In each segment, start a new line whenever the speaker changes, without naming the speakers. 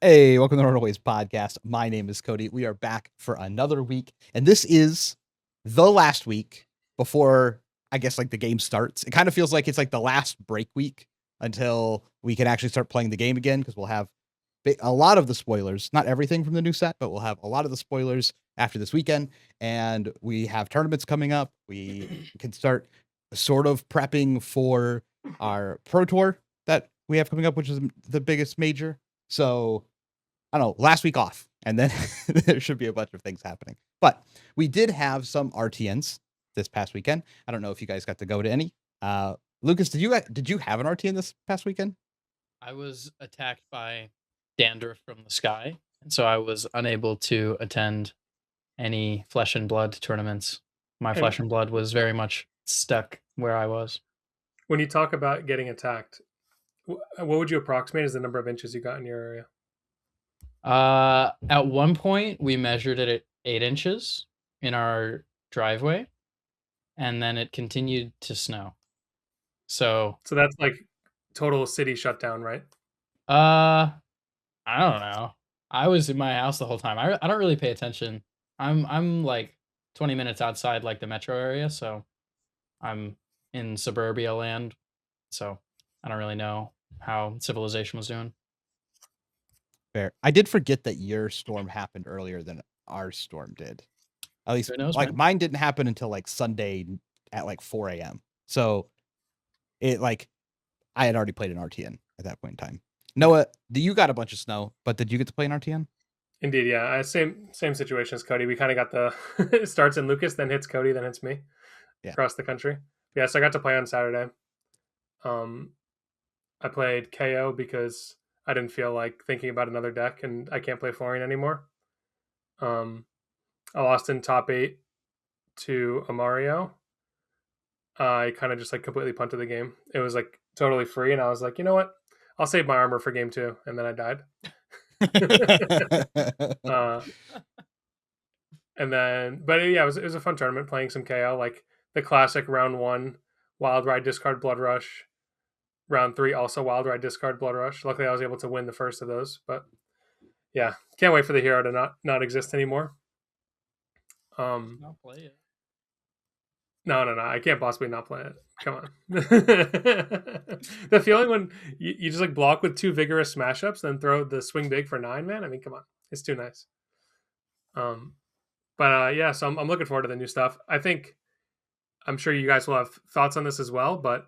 Hey, welcome to the Runaways podcast. My name is Cody. We are back for another week, and this is the last week before I guess like the game starts. It kind of feels like it's like the last break week until we can actually start playing the game again because we'll have a lot of the spoilers, not everything from the new set, but we'll have a lot of the spoilers after this weekend, and we have tournaments coming up. We can start sort of prepping for our Pro Tour that we have coming up, which is the biggest major. So I don't know, last week off, and then there should be a bunch of things happening. But we did have some RTNs this past weekend. I don't know if you guys got to go to any. Lucas, did you have an RTN this past weekend?
I was attacked by dandruff from the sky, and so I was unable to attend any Flesh and Blood tournaments. My Flesh and Blood was very much stuck where I was.
When you talk about getting attacked, what would you approximate as the number of inches you got in your area?
At one point, we measured it at 8 inches in our driveway, and then it continued to snow. So
that's like total city shutdown, right?
I don't know. I was in my house the whole time. I don't really pay attention. I'm like 20 minutes outside like the metro area, so I'm in suburbia land. So I don't really know how civilization was doing.
Fair. I did forget that your storm happened earlier than our storm did. At least mine didn't happen until like Sunday at like 4 a.m. So it like I had already played an RTN at that point in time. Noah, you got a bunch of snow, but did you get to play an RTN?
Indeed, yeah. Same situation as Cody. We kind of got the it starts in Lucas, then hits Cody, then hits me.
Yeah.
Across the country. Yeah, so I got to play on Saturday. I played KO because I didn't feel like thinking about another deck, and I can't play Florian anymore. I lost in top 8 to a Mario. I kind of just like completely punted the game. It was like totally free, and I was like, you know what? I'll save my armor for game 2, and then I died. And then, but yeah, it was a fun tournament playing some KO, like the classic round 1, Wild Ride, discard, Blood Rush. Round 3, also Wild Ride, discard, Blood Rush. Luckily, I was able to win the first of those, but yeah, can't wait for the hero to not exist anymore.
Not play it.
No, I can't possibly not play it. Come on. The feeling when you just like block with 2 vigorous smash ups, then throw the swing big for 9, man. I mean, come on, it's too nice. But yeah, so I'm looking forward to the new stuff. I'm sure you guys will have thoughts on this as well, but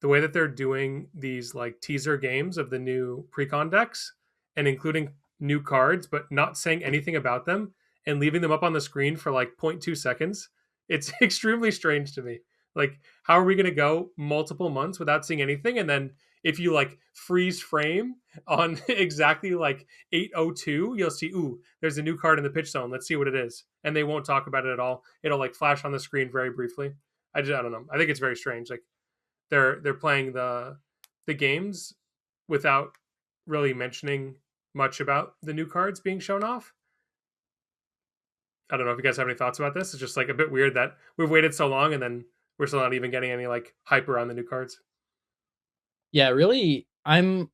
the way that they're doing these like teaser games of the new precon decks and including new cards, but not saying anything about them and leaving them up on the screen for like 0.2 seconds, it's extremely strange to me. Like, how are we going to go multiple months without seeing anything? And then if you like freeze frame on exactly like 8:02, you'll see, ooh, there's a new card in the pitch zone. Let's see what it is. And they won't talk about it at all. It'll like flash on the screen very briefly. I don't know. I think it's very strange. Like they're playing the games without really mentioning much about the new cards being shown off. I don't know if you guys have any thoughts about this. It's just like a bit weird that we've waited so long and then we're still not even getting any like hype around the new cards.
Yeah, really, I'm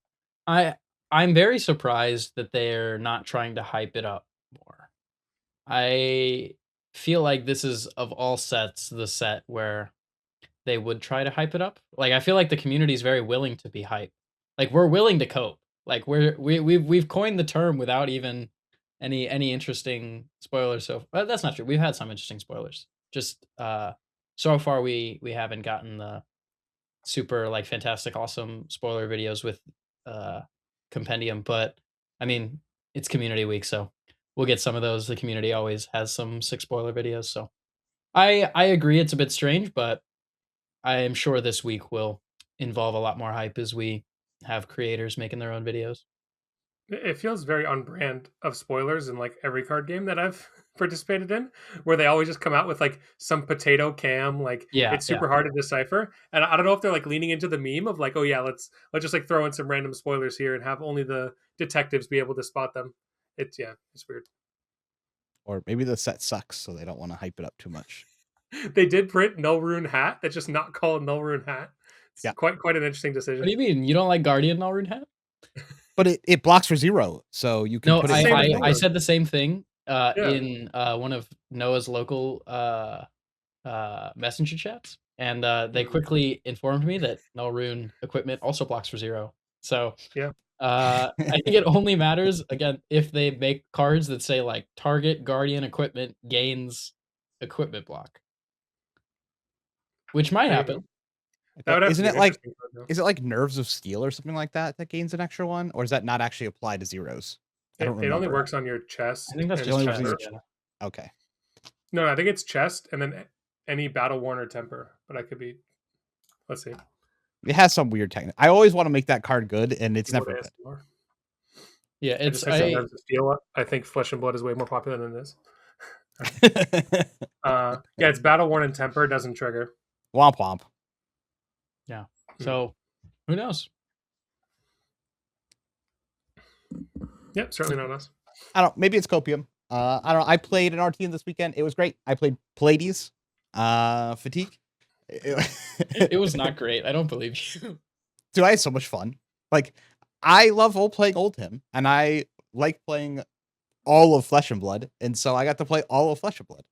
very surprised that they're not trying to hype it up more. I feel like this is, of all sets, the set where they would try to hype it up. Like, I feel like the community is very willing to be hyped. Like, we're willing to cope. Like, we've coined the term without even any interesting spoilers. So that's not true. We've had some interesting spoilers. Just so far we haven't gotten the super like fantastic awesome spoiler videos with compendium, but I mean, it's community week, so we'll get some of those. The community always has some sick spoiler videos, so I agree it's a bit strange, but I am sure this week will involve a lot more hype as we have creators making their own videos.
It feels very on brand of spoilers in like every card game that I've participated in, where they always just come out with like some potato cam, like it's super hard to decipher. And I don't know if they're like leaning into the meme of like, oh yeah, let's just like throw in some random spoilers here and have only the detectives be able to spot them. It's weird.
Or maybe the set sucks, so they don't want to hype it up too much.
They did print Null Rune Hat. That's just not called Null Rune Hat. It's quite an interesting decision.
What do you mean? You don't like Guardian Null Rune Hat?
But it blocks for 0, so you can
No,
put it.
Same
in
with
front of
Noah.
I
things.
said the same thing
Yeah.
in one of Noah's local messenger chats, and they
Mhm.
quickly informed me that no rune equipment also blocks for 0. So
Yeah.
I think it only matters again if they make cards that say like target guardian equipment gains equipment block, which might
There you go.
happen.
That would have
Isn't
to be
it
an
like
interesting card, though.
is it like Nerves of Steel or something like that that gains an extra one, or is that not actually applied to zeros? I don't
It only
remember.
works on your chest
I think that's
and
just
only
chest.
works on
temper.
your
Yeah.
Okay.
No, I think it's chest and then any battle worn or temper. But I could be. Let's see.
It has some weird technique. I always want to make that card good, and it's
Keyboard
never good.
ASMR.
Yeah,
I
it's
just said Nerves of Steel. I think Flesh and Blood is way more popular than this. Yeah, it's battle worn and temper. Doesn't trigger.
Womp womp.
yeah. So who knows?
Yep, certainly not us.
I don't. Maybe it's Copium. I don't know. I played an RTN this weekend. It was great. I played Pallades, Fatigue.
It was not great. I don't believe you.
Dude, I had so much fun. Like, I love playing Oldhim, and I like playing all of Flesh and Blood, and so I got to play all of Flesh and Blood.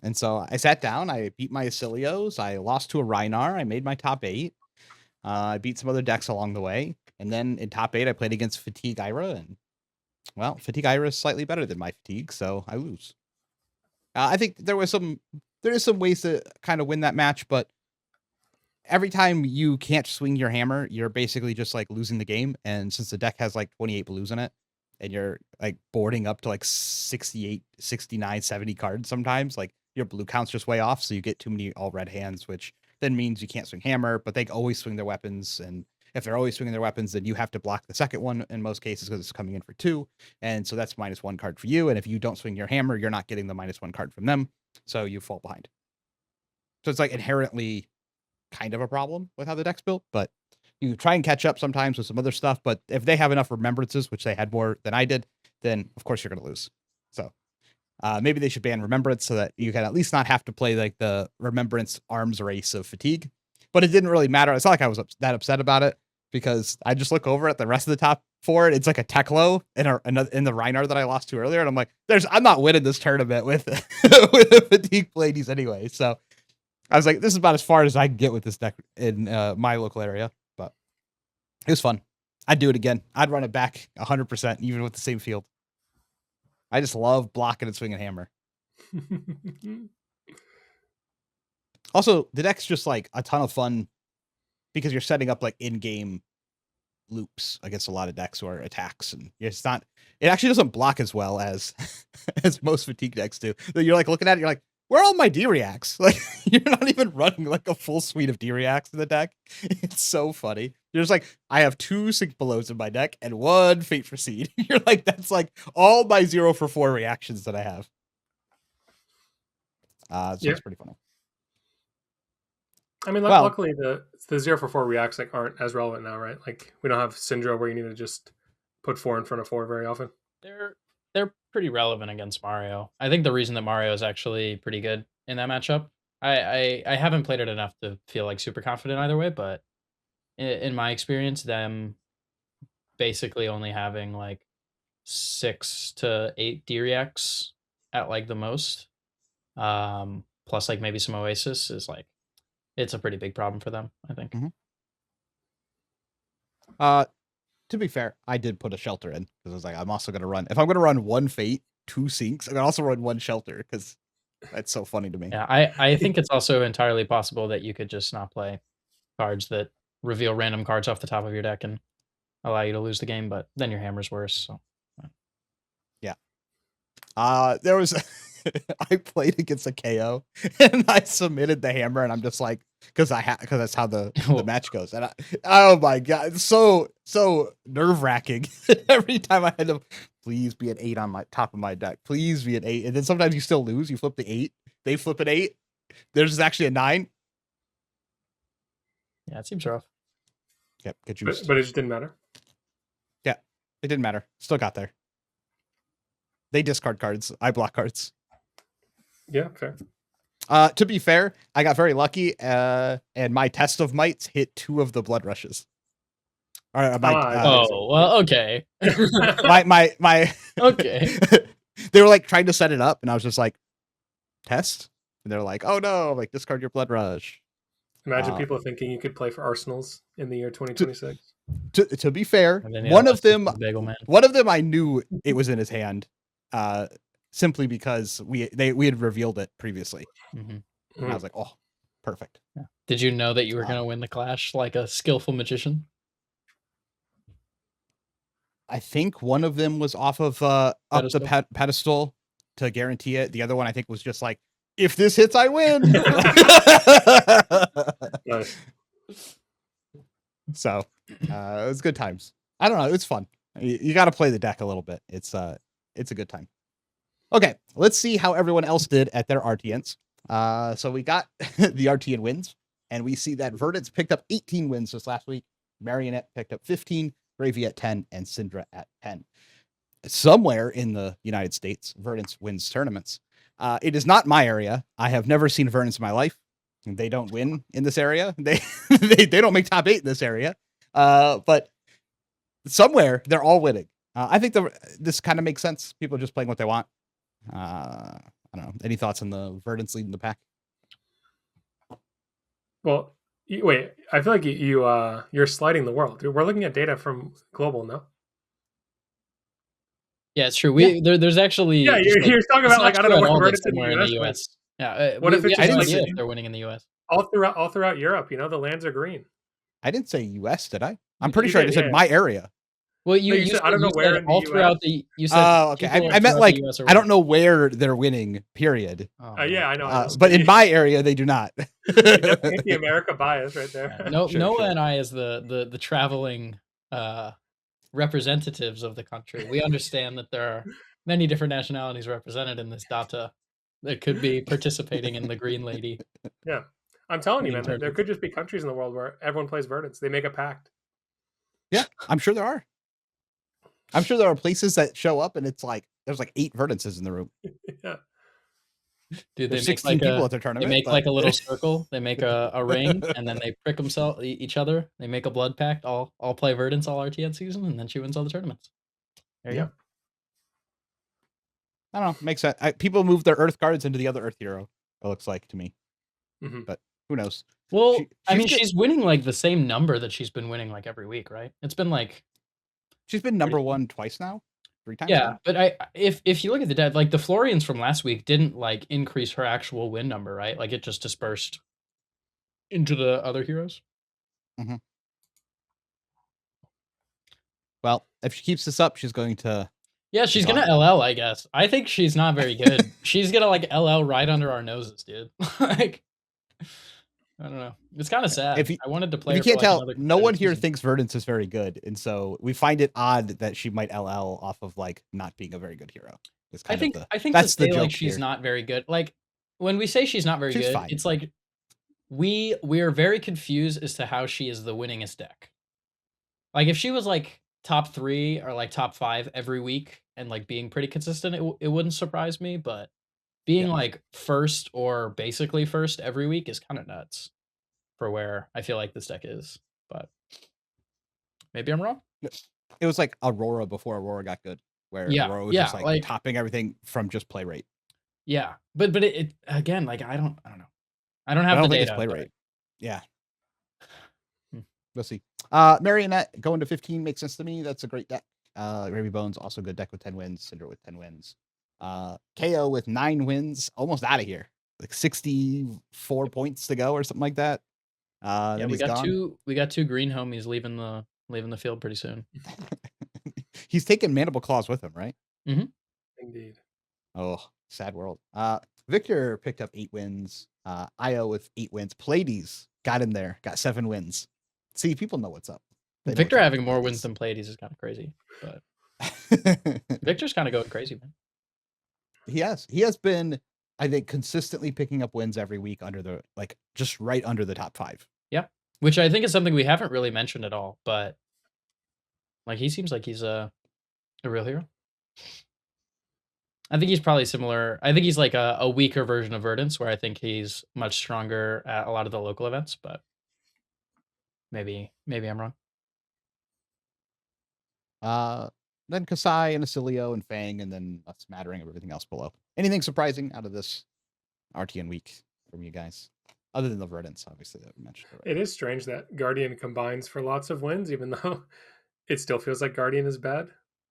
And so I sat down, I beat my Asilios, I lost to a Rhinar, I made my top 8. I beat some other decks along the way, and then in top 8 I played against Fatigue Ira, and well, Fatigue Ira is slightly better than my Fatigue, so I lose. I think there is some ways to kind of win that match, but every time you can't swing your hammer, you're basically just like losing the game. And since the deck has like 28 blues in it, and you're like boarding up to like 68, 69, 70 cards sometimes, like your blue count's just way off, so you get too many all red hands, which then means you can't swing hammer, but they always swing their weapons, and if they're always swinging their weapons, then you have to block the second one in most cases because it's coming in for 2, and so that's -1 card for you, and if you don't swing your hammer, you're not getting the -1 card from them, so you fall behind. So it's like inherently kind of a problem with how the deck's built, but you try and catch up sometimes with some other stuff, but if they have enough remembrances, which they had more than I did, then of course you're going to lose. So maybe they should ban remembrance so that you can at least not have to play like the remembrance arms race of Fatigue. But it didn't really matter. It's not like I was that upset about it because I just look over at the rest of the top 4. It's like a Teklo in the Rhinar that I lost to earlier, and I'm like, I'm not winning this tournament with with a Fatigue Pallades anyway. So I was like, this is about as far as I can get with this deck in my local area, but it was fun. I'd do it again. I'd run it back 100%, even with the same field. I just love blocking and swinging hammer. Also, the deck's just like a ton of fun because you're setting up like in-game loops against a lot of decks or attacks, and it actually doesn't block as well as as most Fatigue decks do. You're like looking at it, you're like, where are all my D-Reacts? Like, you're not even running like a full suite of D-Reacts in the deck. It's so funny. You're just like, I have 2 Sink Belows in my deck and 1 Fate Proceed. You're like, that's like all my 0 for 4 reactions that I have. So it's pretty funny.
I mean, luckily the 0 for 4 reacts like aren't as relevant now, right? Like we don't have Syndra where you need to just put 4 in front of 4 very often.
They're pretty relevant against Mario. I think the reason that Mario is actually pretty good in that matchup. I haven't played it enough to feel like super confident either way, but in my experience, them basically only having like 6 to 8 D-Reacts at like the most, plus like maybe some Oasis is like it's a pretty big problem for them, I think.
To be fair, I did put a shelter in because I was like, I'm also going to run. If I'm going to run 1 Fate, 2 Sinks, I'm going to also run 1 shelter because that's so funny to me.
Yeah, I think it's also entirely possible that you could just not play cards that reveal random cards off the top of your deck and allow you to lose the game, but then your hammer's worse. So
yeah. There was I played against a KO and I submitted the hammer, and I'm just like, because that's how the match goes, and oh my god, it's so nerve-wracking. Every time I had to, please be an 8 on my top of my deck, please be an 8, and then sometimes you still lose. You flip the 8, they flip an 8, there's actually a 9.
Yeah, it seems rough.
Yep, get juiced.
But it just didn't matter.
Yeah, it didn't matter. Still got there. They discard cards. I block cards.
Yeah, fair.
To be fair, I got very lucky, and my Test of Mights hit 2 of the Blood Rushes. Or
Oh, well, okay.
my
Okay.
they were like trying to set it up, and I was just like, test, and they're like, oh no, like discard your blood rush.
Imagine people thinking you could play for Arsenals in the year 2026.
To be fair,
And then the
one
LS
of them
Bagel Man.
I knew it was in his hand, simply because we had revealed it previously.
Mhm.
And I was like, oh, perfect.
Yeah. Did you know that you were gonna win the clash like a skillful magician?
I think one of them was off of up
Pedestal?
the pedestal to guarantee it. The other one I think was just like, if this hits, I win.
Nice.
So it was good times. I don't know. It was fun. You got to play the deck a little bit. It's a good time. Okay, let's see how everyone else did at their RTNs. So we got the RTN wins, and we see that Verdance picked up 18 wins this last week. Marionette picked up 15, Gravy at 10, and Syndra at 10. Somewhere in the United States, Verdance wins tournaments. It is not my area. I have never seen Verdance in my life. They don't win in this area. They don't make top 8 in this area. But somewhere they're all winning. I think this kind of makes sense. People are just playing what they want. I don't know. Any thoughts on the Verdance leading the pack?
Well, wait. I feel like you're sliding the world. We're looking at data from global, no?
Yeah, it's true. There's actually
Yeah, you're talking about like I don't know what Verdance
somewhere in the US. Yeah,
What if it's
I didn't
like
see if they're winning in the US.
all throughout Europe? You know, the lands are green.
I didn't say US, did I? I'm pretty
You
sure I
did,
just said my area.
Well,
you said, I don't know where in the
all
US.
throughout the. You said.
Oh, okay. I meant like I don't know where they're winning. Period.
Yeah, I know.
But in my area, they do not.
The America bias right there.
Yeah, Noah and I, as the traveling representatives of the country, we understand that there are many different nationalities represented in this data that could be participating in the Green Lady.
Yeah, I'm telling you, man, there could just be countries in the world where everyone plays Verdance. They make a pact.
Yeah, I'm sure there are. I'm sure there are places that show up and it's like there's like 8 Verdances in the room.
Yeah.
Dude,
there's 16 people at their tournament.
They make like a little circle. They make a ring, and then they prick each other. They make a blood pact. All play Verdance all RTN season, and then she wins all the tournaments. There you go.
I don't know. Makes sense. People move their Earth cards into the other Earth hero. It looks like to me, but who knows?
Well, she's winning like the same number that she's been winning like every week, right? It's been like
she's been number 1 twice now. 3 times.
Yeah,
now?
but if you look at the dead, like the Florians from last week didn't like increase her actual win number, right? Like it just dispersed into the other heroes.
Mm-hmm. Well, if she keeps this up, she's going to.
Yeah, she's gonna LL, I guess. I think she's not very good. She's gonna like LL right under our noses, dude. Like, I don't know. It's kind of sad. I wanted to play.
If you can't tell, no one here thinks Verdance is very good, and so we find it odd that she might LL off of like not being a very good hero.
I think that's the joke like she's not very good. Like when we say she's not very good, fine. It's like we are very confused as to how she is the winningest deck. Like if she was like top 3 or like top 5 every week and like being pretty consistent, it wouldn't surprise me. But being like first or basically first every week is kind of nuts for where I feel like this deck is. But maybe I'm wrong.
It was like Aurora before Aurora got good, where Aurora was just like topping everything from just play rate.
Yeah, but it again, like I don't know. I don't have the data.
Play rate. Yeah. We'll see. Marionette going to 15 makes sense to me. That's a great deck. Gravy Bones also good deck with 10 wins. Cinder with 10 wins. KO with 9 wins, almost out of here. Like 64 points to go or something like that.
Yeah, we got two green homies leaving the field pretty soon.
He's taking Mandible Claws with him, right?
Mm-hmm.
Indeed.
Oh, sad world. Victor picked up 8 wins. Io with 8 wins. Pleiades got in there, got 7 wins. See, people know what's up.
Victor having more wins than Pleiades is kind of crazy, but Victor's kind of going crazy, man.
He has been, I think, consistently picking up wins every week under the just right under the top 5.
Yeah, which I think is something we haven't really mentioned at all. But like, he seems like he's a real hero. I think he's probably similar. I think he's like a weaker version of Verdance, where I think he's much stronger at a lot of the local events. But maybe I'm wrong.
Then Kasai and Acilio and Fang, and then a smattering of everything else below. Anything surprising out of this RTN week from you guys? Other than the verdants, obviously, that we mentioned already.
It is strange that Guardian combines for lots of wins, even though it still feels like Guardian is bad.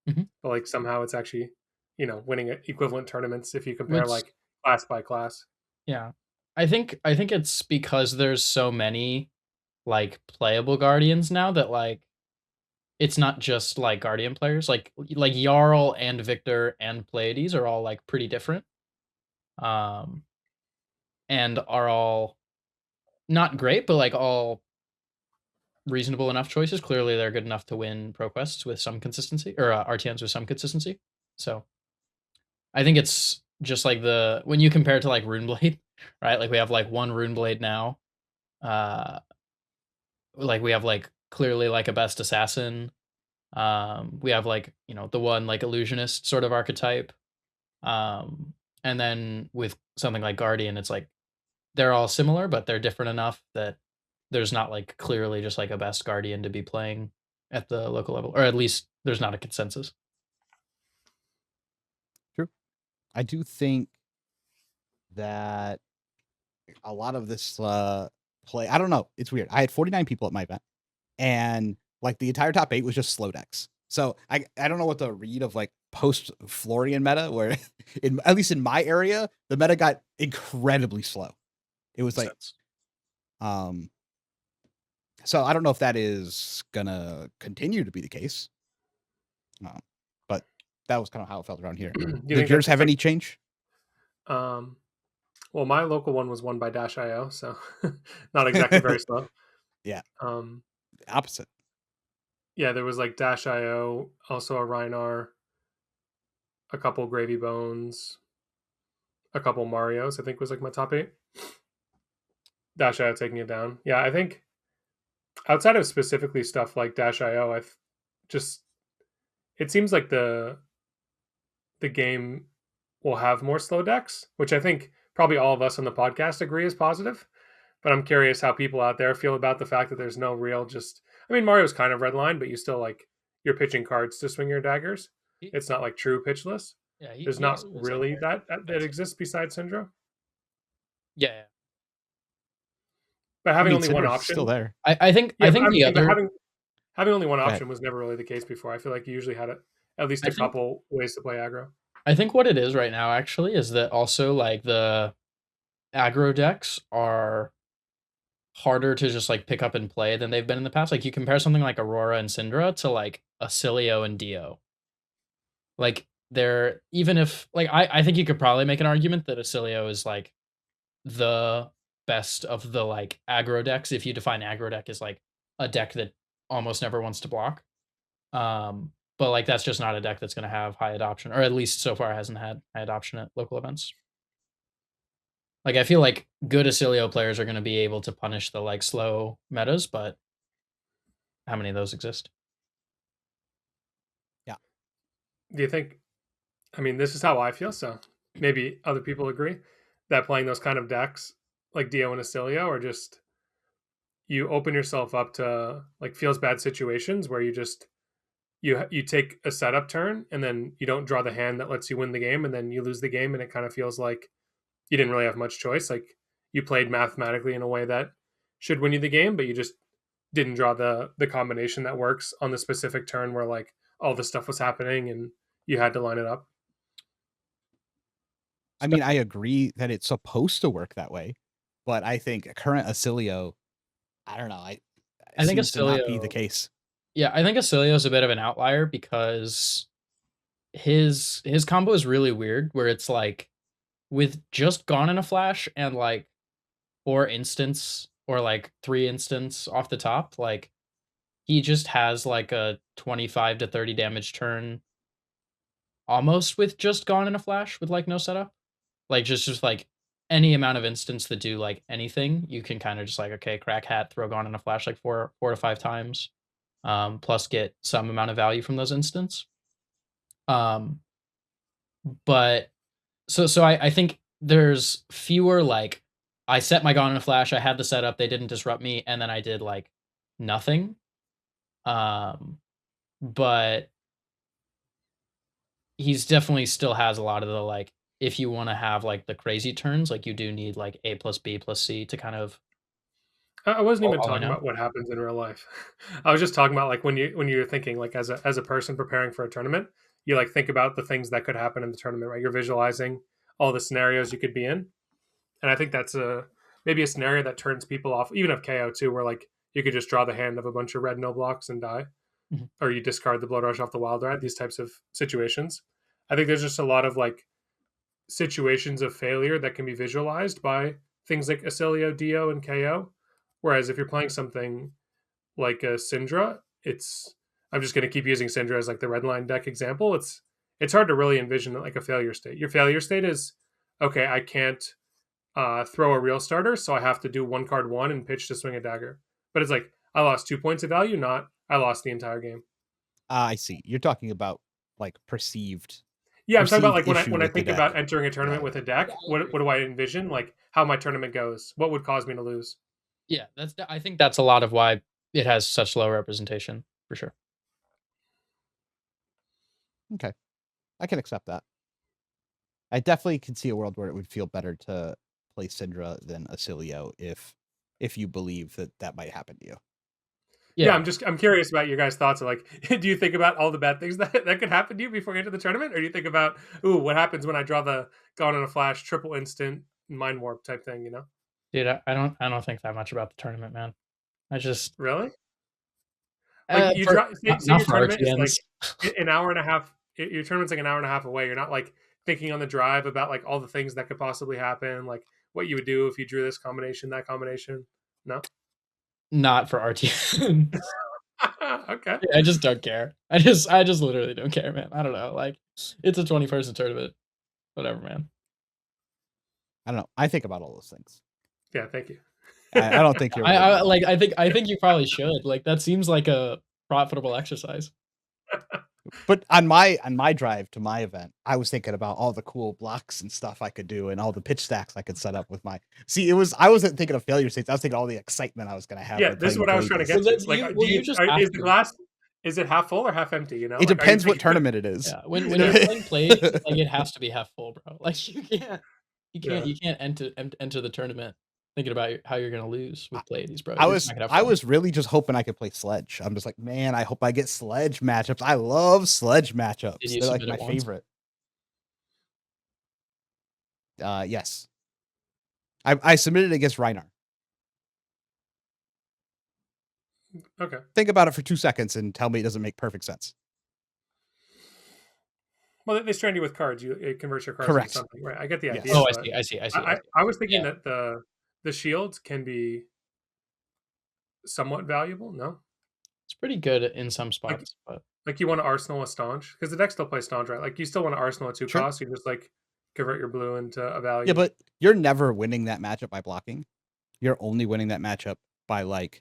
Mhm.
But like somehow it's actually, winning equivalent tournaments if you compare
Which,
like class by class.
yeah, I think it's because there's so many like playable Guardians now that like it's not just like Guardian players. Like Jarl and Victor and Pleiades are all like pretty different. And are all not great, but like all reasonable enough choices. Clearly, they're good enough to win ProQuests with some consistency, or RTNs with some consistency. So I think it's just like when you compare it to like Runeblade, right? Like we have like one Runeblade now. Like we have like clearly like a best assassin. We have like the one like illusionist sort of archetype. And then with something like Guardian, it's like they're all similar, but they're different enough that there's not like clearly just like a best Guardian to be playing at the local level, or at least there's not a consensus.
True. I do think that a lot of this play, I don't know, it's weird. I had 49 people at my event, and like the entire top 8 was just slow decks. So I don't know what the read of like post Florian meta, where at least in my area, the meta got incredibly slow. It was like so I don't know if that is gonna continue to be the case. But that was kind of how it felt around here. Did yours have any change?
Well, my local one was won by Dash.io, so not exactly very slow.
Yeah. Opposite.
Yeah, there was like Dash.io, also a Reinar, a couple Gravy Bones, a couple Marios, I think was like my top 8. Dash.io taking it down. Yeah, I think outside of specifically stuff like Dash.io, it seems like the game will have more slow decks, which I think probably all of us on the podcast agree is positive. But I'm curious how people out there feel about the fact that there's no real Mario's kind of redline, but you still like you're pitching cards to swing your daggers. It's not like true pitchless.
Yeah,
There's not really that exists besides Syndra.
Yeah,
but having only one
Syndra's
option
still there.
I think the other
having only one option was never really the case before. I feel like you usually had at least a couple ways to play aggro.
I think what it is right now actually is that also like the aggro decks are harder to just like pick up and play than they've been in the past. Like you compare something like Aurora and Syndra to like Acilio and Dio. Like they're, even if like I think you could probably make an argument that Acilio is like the best of the like aggro decks if you define aggro deck as like a deck that almost never wants to block. But like that's just not a deck that's going to have high adoption, or at least so far hasn't had high adoption at local events. Like I feel like good Acilio players are going to be able to punish the like slow metas, but how many of those exist?
Yeah.
Do you think? I mean, this is how I feel. So maybe other people agree that playing those kind of decks like Dio and Acilio are just you open yourself up to like feels bad situations where you take a setup turn and then you don't draw the hand that lets you win the game, and then you lose the game, and it kind of feels like you didn't really have much choice. Like you played mathematically in a way that should win you the game, but you just didn't draw the combination that works on the specific turn where like all this stuff was happening and you had to line it up.
I mean, I agree that it's supposed to work that way, but I think current Acilio, I don't know. I think Acilio to not be the case.
Yeah, I think Acilio is a bit of an outlier because his combo is really weird, where it's like with just Gone in a Flash and like 4 instants or like 3 instants off the top, like he just has like a 25 to 30 damage turn almost with just Gone in a Flash with like no setup. Like just like any amount of instants that do like anything, you can kind of just like, okay, crack hat, throw Gone in a Flash like 4 to 5 times, plus get some amount of value from those instants. But so I think there's fewer like I set my Gone in a Flash, I had the setup, they didn't disrupt me, and then I did like nothing. But he's definitely still has a lot of the like. If you want to have like the crazy turns, like you do need like A plus B plus C to kind of.
I wasn't even
All I
talking
know.
about what happens in real life. I was just talking about like when you're thinking like as a person preparing for a tournament, you like think about the things that could happen in the tournament, right? You're visualizing all the scenarios you could be in, and I think that's maybe a scenario that turns people off, even of KO too, where like you could just draw the hand of a bunch of red no blocks and die,
Mhm.
or you discard the blood rush off the wild ride. These types of situations, I think there's just a lot of like situations of failure that can be visualized by things like Acilio, Dio, and KO. Whereas if you're playing something like a Syndra, it's I'm just going to keep using Syndra as like the red line deck example. It's hard to really envision like a failure state. Your failure state is okay. I can't throw a real starter, so I have to do one card one and pitch to swing a dagger. But it's like I lost 2 points of value, not I lost the entire game.
I see. You're talking about like perceived
Yeah, I'm talking about like
issue
when I
with the
think about
deck.
entering a tournament
Yeah.
with a deck. What do I envision? Like how my tournament goes. What would cause me to lose?
Yeah, I think that's a lot of why it has such low representation for sure.
Okay, I can accept that. I definitely can see a world where it would feel better to play Syndra than Acilio if you believe that might happen to you.
Yeah, I'm curious about your guys' thoughts. Like, do you think about all the bad things that could happen to you before you enter the tournament, or do you think about, ooh, what happens when I draw the Gone in a Flash, triple instant, mind warp type thing? You know,
Dude, I don't think that much about the tournament, man. I just
really like you
for
draw. Say
not
your
for
tournament is
RTNs.
like an hour and a half. Your tournament's like an hour and a half away. You're not like thinking on the drive about like all the things that could possibly happen, like what you would do if you drew this combination, that combination. No,
Not for RTN.
okay.
I just don't care. I just literally don't care, man. I don't know. Like it's a 20-person tournament. Whatever, man.
I don't know. I think about all those things.
Yeah, thank you.
I don't think you're.
I like. I think you probably should. Like that seems like a profitable exercise.
But on my drive to my event, I was thinking about all the cool blocks and stuff I could do and all the pitch stacks I could set up with my. See, I wasn't thinking of failure states. I was thinking all the excitement I was going to have.
Yeah, this is what I was trying to get to. Like, is the glass is it half full or half empty? You know,
it depends what tournament it is.
Yeah, when you're playing Play, like it has to be half full, bro. Like you can't enter the tournament thinking about how you're gonna lose with Pleiades, bro.
I was really just hoping I could play Sledge. I'm just like, man, I hope I get Sledge matchups. I love Sledge matchups. They're like my favorite. Yes. I submitted against Reinar.
Okay.
Think about it for 2 seconds and tell me it doesn't make perfect sense.
Well, they strand you with cards. It converts your cards
Correct.
into something, right? I get the
Yes.
idea.
Oh, I see.
I was thinking that the shields can be somewhat valuable. No,
it's pretty good in some spots, but
like you want to arsenal a staunch because the deck still plays staunch, right? Like you still want to arsenal a 2 cost. You just like convert your blue into a value.
Yeah, but you're never winning that matchup by blocking. You're only winning that matchup by like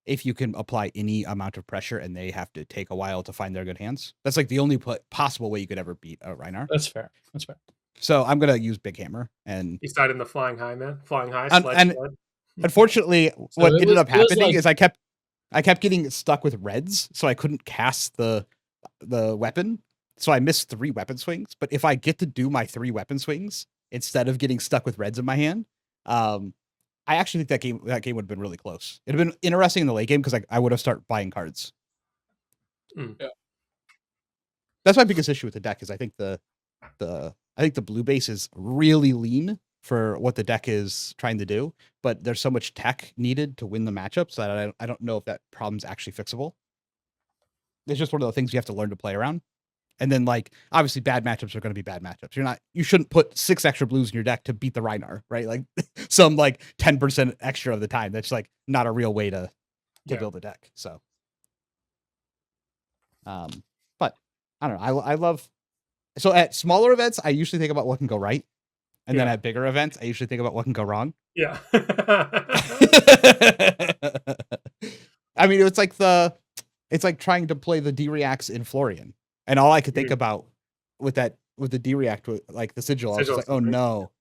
if you can apply any amount of pressure and they have to take a while to find their good hands. That's like the only possible way you could ever beat a Reinar.
That's fair.
So I'm gonna use Big Hammer and
you started in the flying high, man. Flying high.
And unfortunately, what ended up happening is I kept getting stuck with reds, so I couldn't cast the weapon. So I missed 3 weapon swings. But if I get to do my 3 weapon swings instead of getting stuck with reds in my hand, I actually think that game would have been really close. It'd have been interesting in the late game because I would have started buying cards.
Yeah.
That's my biggest issue with the deck is I think the blue base is really lean for what the deck is trying to do, but there's so much tech needed to win the matchups that I don't know if that problem's actually fixable. It's just one of the things you have to learn to play around. And then like obviously bad matchups are going to be bad matchups. You shouldn't put 6 extra blues in your deck to beat the Reinar, right? Like some like 10% extra of the time. That's like not a real way to build a deck. So but I don't know. I love so at smaller events, I usually think about what can go right. And then at bigger events, I usually think about what can go wrong.
Yeah.
I mean, it's like trying to play the D-Reacts in Florian. And all I could think about with the D-React, like the sigil, I was just like, oh no.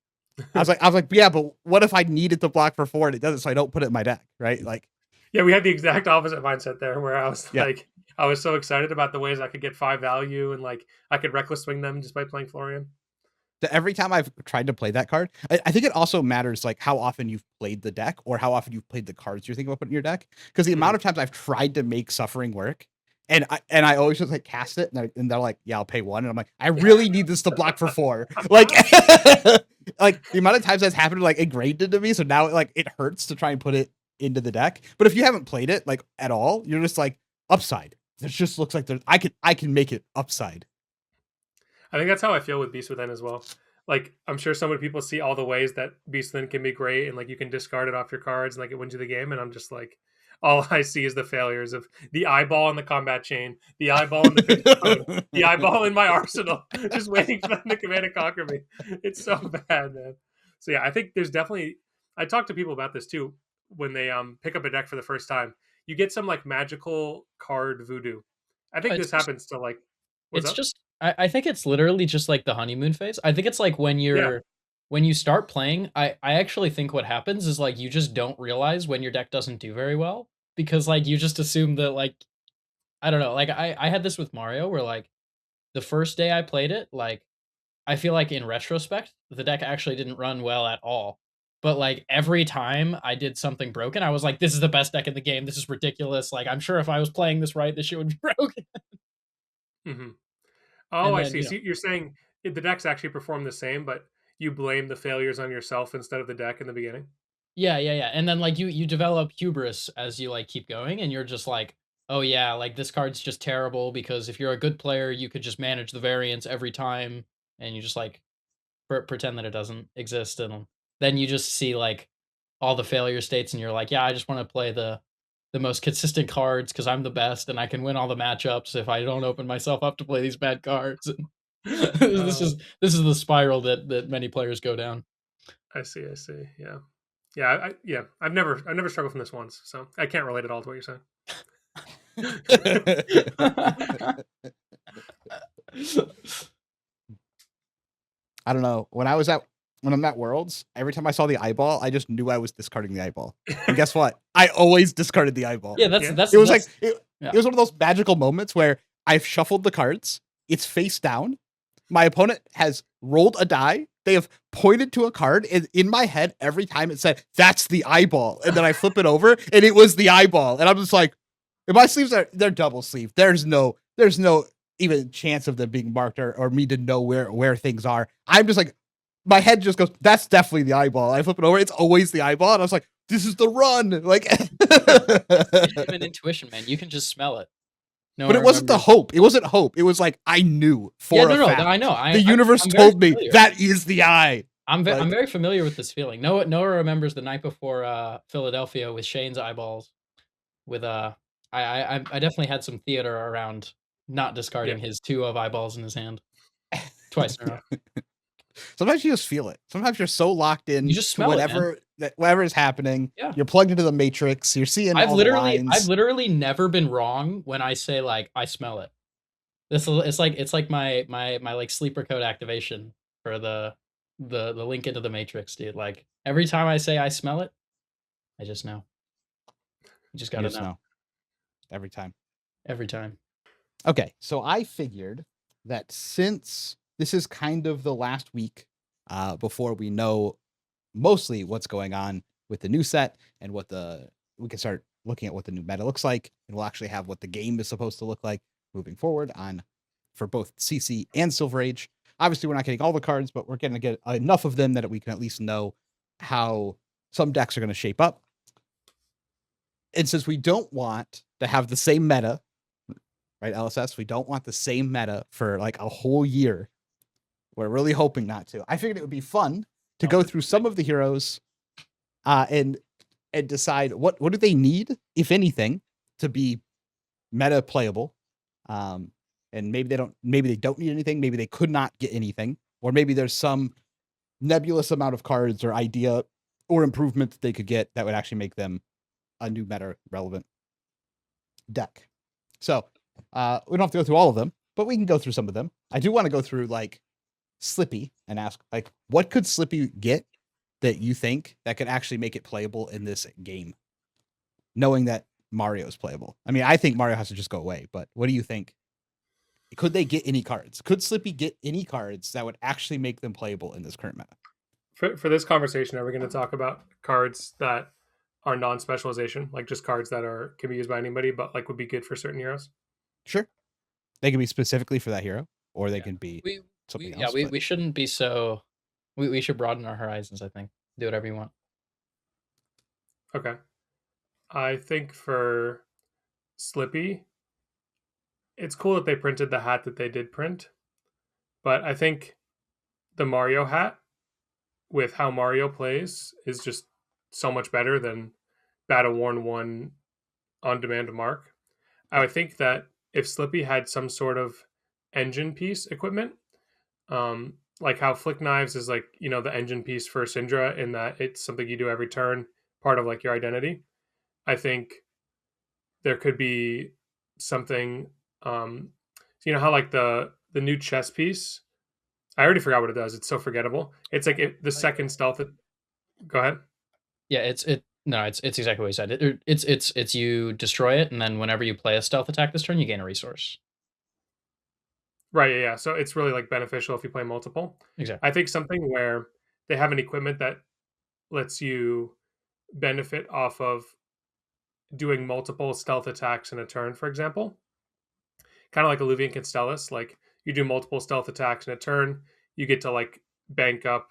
I was like, yeah, but what if I needed to block for 4 and it doesn't, so I don't put it in my deck, right? Like,
yeah, we had the exact opposite mindset there where I was like, I was so excited about the ways I could get 5 value and like I could reckless swing them just by playing Florian.
Every time I've tried to play that card, I think it also matters like how often you've played the deck or how often you've played the cards you're thinking about putting in your deck. Because the amount of times I've tried to make Suffering work, and I always just like cast it, and they're like, yeah, I'll pay 1, and I'm like, I really need this to block for 4. Like, like the amount of times that's happened like ingrained into me, so now like it hurts to try and put it into the deck. But if you haven't played it like at all, you're just like upside. It just looks like there's I can make it upside.
I think that's how I feel with Beast Within as well. Like, I'm sure so many people see all the ways that Beast Within can be great, and like you can discard it off your cards, and like it wins you the game. And I'm just like, all I see is the failures of the eyeball in the combat chain, the eyeball in the pit, the eyeball in my arsenal, just waiting for them to command and conquer me. It's so bad, man. So yeah, I think there's definitely. I talk to people about this too when they pick up a deck for the first time. You get some like magical card voodoo. I think this happens to like.
It's just I think it's literally just like the honeymoon phase. I think it's like when you start playing, I actually think what happens is like you just don't realize when your deck doesn't do very well because like you just assume that like I don't know, like I had this with Mario where like the first day I played it, like I feel like in retrospect, the deck actually didn't run well at all. But like every time I did something broken, I was like, this is the best deck in the game. This is ridiculous. Like I'm sure if I was playing this right, this shit would be broken.
Mm-hmm. Oh,
And
I
then,
see. So you're saying the decks actually perform the same, but you blame the failures on yourself instead of the deck in the beginning?
yeah. And then like you develop hubris as you like keep going and you're just like, "Oh yeah, like this card's just terrible because if you're a good player, you could just manage the variance every time and you just like pretend that it doesn't exist and then you just see like all the failure states and you're like, "Yeah, I just want to play the most consistent cards because I'm the best and I can win all the matchups if I don't open myself up to play these bad cards." This is the spiral that many players go down.
I see. Yeah. Yeah. I've never struggled from this once, so I can't relate at all to what you're saying.
I don't know. When I'm at Worlds, every time I saw the eyeball, I just knew I was discarding the eyeball. And guess what? I always discarded the eyeball.
Yeah, that's
it was
that's,
like it was one of those magical moments where I've shuffled the cards, it's face down. My opponent has rolled a die. They have pointed to a card, and in my head, every time it said, "That's the eyeball." And then I flip it over, and it was the eyeball. And I'm just like, if my sleeves they're double sleeve. There's no even chance of them being marked or me to know where things are. I'm just like, my head just goes, that's definitely the eyeball. I flip it over, it's always the eyeball, and I was like, this is the run. Like,
an intuition, man. You can just smell it.
No, but it wasn't the hope. It wasn't hope. It was like I knew for a fact.
I know.
The universe told me that is the eye.
I'm very familiar with this feeling. Noah remembers the night before Philadelphia with Shane's eyeballs. With I definitely had some theater around not discarding his 2 of eyeballs in his hand twice in a row.
Sometimes you just feel it. Sometimes you're so locked in
you just smell
whatever is happening.
Yeah.
You're plugged into the matrix. You're seeing
I've
all the lines.
I've literally never been wrong when I say like I smell it. It's like my like sleeper code activation for the link into the matrix, dude. Like every time I say I smell it, I just know. You just gotta know.
Every time.
Every time.
Okay, so I figured that since this is kind of the last week before we know mostly what's going on with the new set and we can start looking at what the new meta looks like, and we'll actually have what the game is supposed to look like moving forward for both CC and Silver Age. Obviously, we're not getting all the cards, but we're going to get enough of them that we can at least know how some decks are going to shape up. And since we don't want to have the same meta, right, LSS, we don't want the same meta for like a whole year. We're really hoping not to. I figured it would be fun to go through some of the heroes and decide what do they need, if anything, to be meta playable. And maybe they don't need anything. Maybe they could not get anything, or maybe there's some nebulous amount of cards or idea or improvement that they could get that would actually make them a new meta relevant deck. So we don't have to go through all of them, but we can go through some of them. I do want to go through like Slippy and ask like, what could Slippy get that you think that could actually make it playable in this game? Knowing that Mario is playable. I mean, I think Mario has to just go away, but what do you think? Could they get any cards? Could Slippy get any cards that would actually make them playable in this current meta?
For this conversation, are we going to talk about cards that are non-specialization, like just cards that can be used by anybody, but like would be good for certain heroes?
Sure. They can be specifically for that hero, or they
Yeah.
can be something
Yeah,
else.
we shouldn't be so. We should broaden our horizons. I think do whatever you want.
Okay. I think for Slippy, it's cool that they printed the hat that they did print, but I think the Mario hat with how Mario plays is just so much better than Battle Worn 1 on demand mark. I would think that if Slippy had some sort of engine piece equipment, like how Flick Knives is like, the engine piece for Syndra in that it's something you do every turn, part of like your identity. I think there could be something, how like the new chess piece, I already forgot what it does. It's so forgettable. It's like the second stealth. Go ahead.
Yeah, it's exactly what you said. It's you destroy it, and then whenever you play a stealth attack this turn, you gain a resource.
Right. Yeah. So it's really like beneficial if you play multiple.
Exactly.
I think something where they have an equipment that lets you benefit off of doing multiple stealth attacks in a turn, for example. Kind of like Illuvian Constellus. Like you do multiple stealth attacks in a turn, you get to like bank up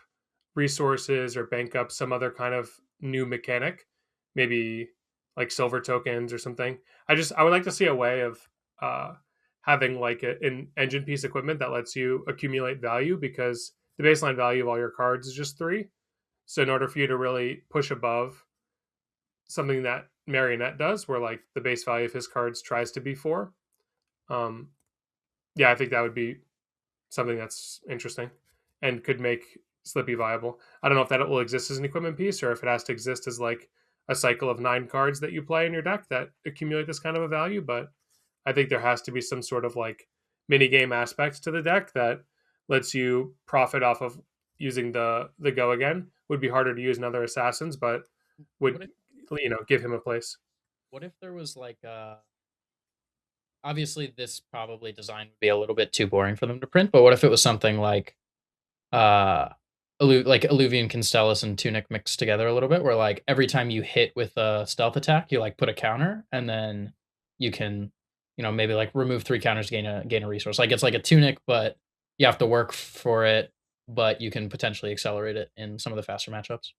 resources or bank up some other kind of new mechanic, maybe like silver tokens or something. I would like to see a way of having like an engine piece equipment that lets you accumulate value, because the baseline value of all your cards is just 3. So in order for you to really push above something that Marionette does, where like the base value of his cards tries to be 4, yeah, I think that would be something that's interesting and could make Slippy viable. I don't know if that will exist as an equipment piece or if it has to exist as like a cycle of 9 cards that you play in your deck that accumulate this kind of a value, but I think there has to be some sort of like mini game aspect to the deck that lets you profit off of using the go again. Would be harder to use in other assassins, but would give him a place.
What if there was like obviously this probably design would be a little bit too boring for them to print, but what if it was something like like Illuvian Constellus and Tunic mixed together a little bit, where like every time you hit with a stealth attack, you like put a counter, and then you can, maybe like remove 3 counters to gain a resource. Like it's like a Tunic, but you have to work for it, but you can potentially accelerate it in some of the faster matchups.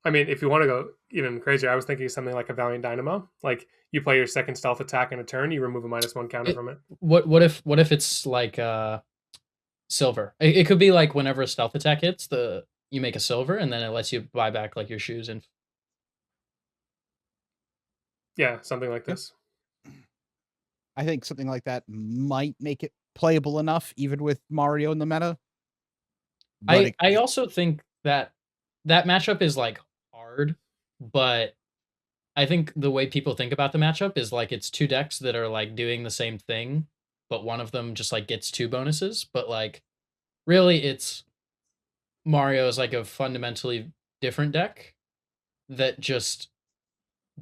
I mean, if you want to go even crazier, I was thinking something like a Valiant Dynamo. Like you play your second stealth attack in a turn, you remove a -1 counter from it.
What if it's like silver? It could be like whenever a stealth attack hits, you make a silver, and then it lets you buy back like your shoes and.
Yeah, something like this.
I think something like that might make it playable enough, even with Mario in the meta.
I also think that matchup is like hard, but I think the way people think about the matchup is like it's 2 decks that are like doing the same thing, but one of them just like gets 2 bonuses. But like really, it's Mario is like a fundamentally different deck that just,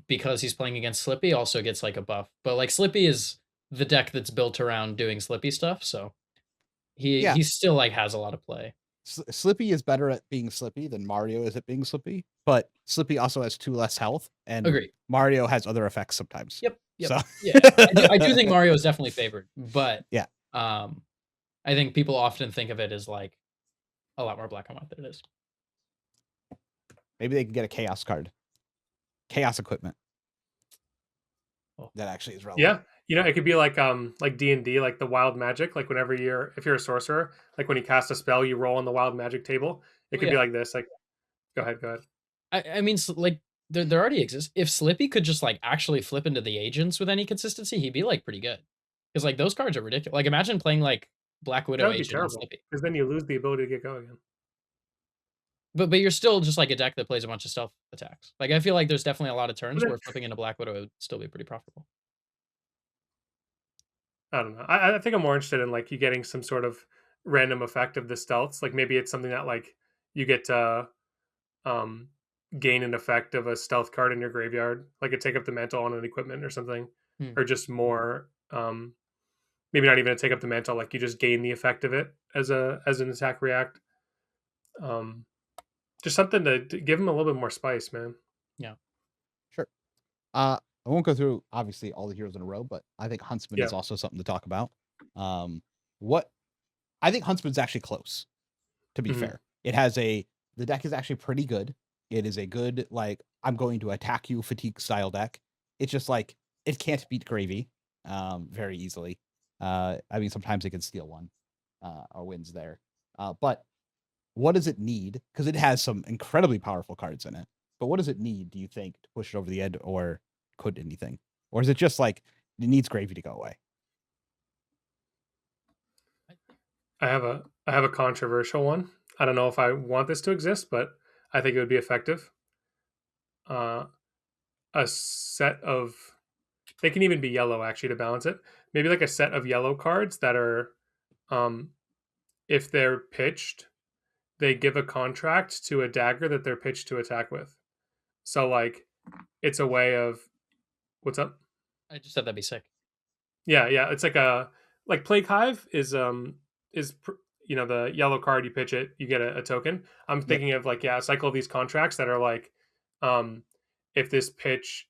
because he's playing against Slippy, also gets like a buff. But like Slippy is the deck that's built around doing Slippy stuff, so he still like has a lot of play.
Slippy is better at being Slippy than Mario is at being Slippy, but Slippy also has 2 less health, and
Agree.
Mario has other effects sometimes.
Yep.
So
Yeah, I do think Mario is definitely favored, but
yeah,
I think people often think of it as like a lot more black and white than it is.
Maybe they can get a chaos card, chaos equipment.
Oh.
That actually is relevant.
Yeah, it could be like D&D, like the wild magic. Like whenever if you're a sorcerer, like when you cast a spell, you roll on the wild magic table. It could be like this. Like, go ahead.
I mean, like there already exists. If Slippy could just like actually flip into the agents with any consistency, he'd be like pretty good. Because like those cards are ridiculous. Like imagine playing like Black Widow agent on Slippy.
Because then you lose the ability to get go again.
But you're still just like a deck that plays a bunch of stealth attacks. Like I feel like there's definitely a lot of turns where flipping into Black Widow would still be pretty profitable.
I don't know. I think I'm more interested in like you getting some sort of random effect of the stealths. Like maybe it's something that like you get gain an effect of a stealth card in your graveyard, like a take up the mantle on an equipment or something,
Hmm.
or just more. Maybe not even a take up the mantle, like you just gain the effect of it as an attack react. Um, just something to give them a little bit more spice, man.
Yeah.
Sure. I won't go through obviously all the heroes in a row, but I think Huntsman
Yeah.
is also something to talk about. What I think Huntsman's actually close, to be
Mhm.
fair. The deck is actually pretty good. It is a good, like, I'm going to attack you fatigue style deck. It's just like it can't beat Gravy very easily. I mean, sometimes it can steal one or wins there. But what does it need? Because it has some incredibly powerful cards in it. But what does it need, do you think, to push it over the edge, or could anything? Or is it just like it needs Gravy to go away?
I have a controversial one. I don't know if I want this to exist, but I think it would be effective. Uh, a set of they can even be yellow actually to balance it. Maybe like a set of yellow cards that are, um, if they're pitched, they give a contract to a dagger that they're pitched to attack with. So like, it's a way of what's up?
I just said that'd be sick.
Yeah, yeah. It's like Plague Hive is the yellow card, you pitch it, you get a token. I'm
Yep.
thinking of like, yeah, a cycle of these contracts that are like, um if this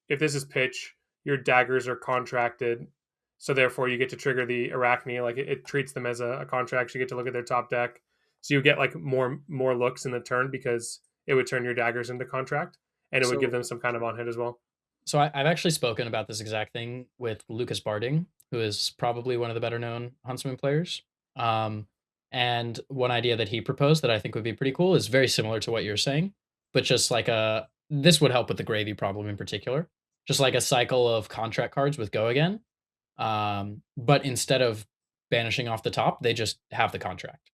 is pitch, your daggers are contracted, so therefore you get to trigger the Arachne. Like it treats them as a contract. You get to look at their top deck, so you get like more looks in the turn because it would turn your daggers into contract, and it would give
So
them some kind of on hit as well.
So I've actually spoken about this exact thing with Lucas Barding, who is probably one of the better known Huntsman players. Um, and one idea that he proposed that I think would be pretty cool is very similar to what you're saying, but just like this would help with the Gravy problem in particular. Just like a cycle of contract cards with Go Again. But instead of banishing off the top, they just have the contract.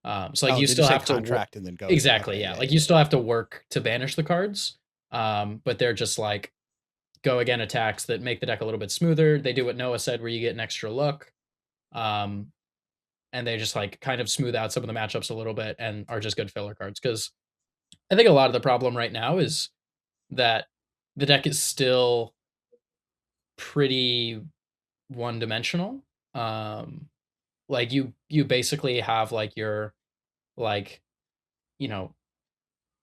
So like
Oh,
you
they
still
just say
have to
contract and then go again.
exactly,
Okay,
yeah.
yeah,
Like
yeah,
you
yeah.
still have to work to banish the cards. But they're just like Go Again attacks that make the deck a little bit smoother. They do what Noah said, where you get an extra look, um, and they just like kind of smooth out some of the matchups a little bit and are just good filler cards. Because I think a lot of the problem right now is that the deck is still pretty one dimensional. Like you basically have like your like you know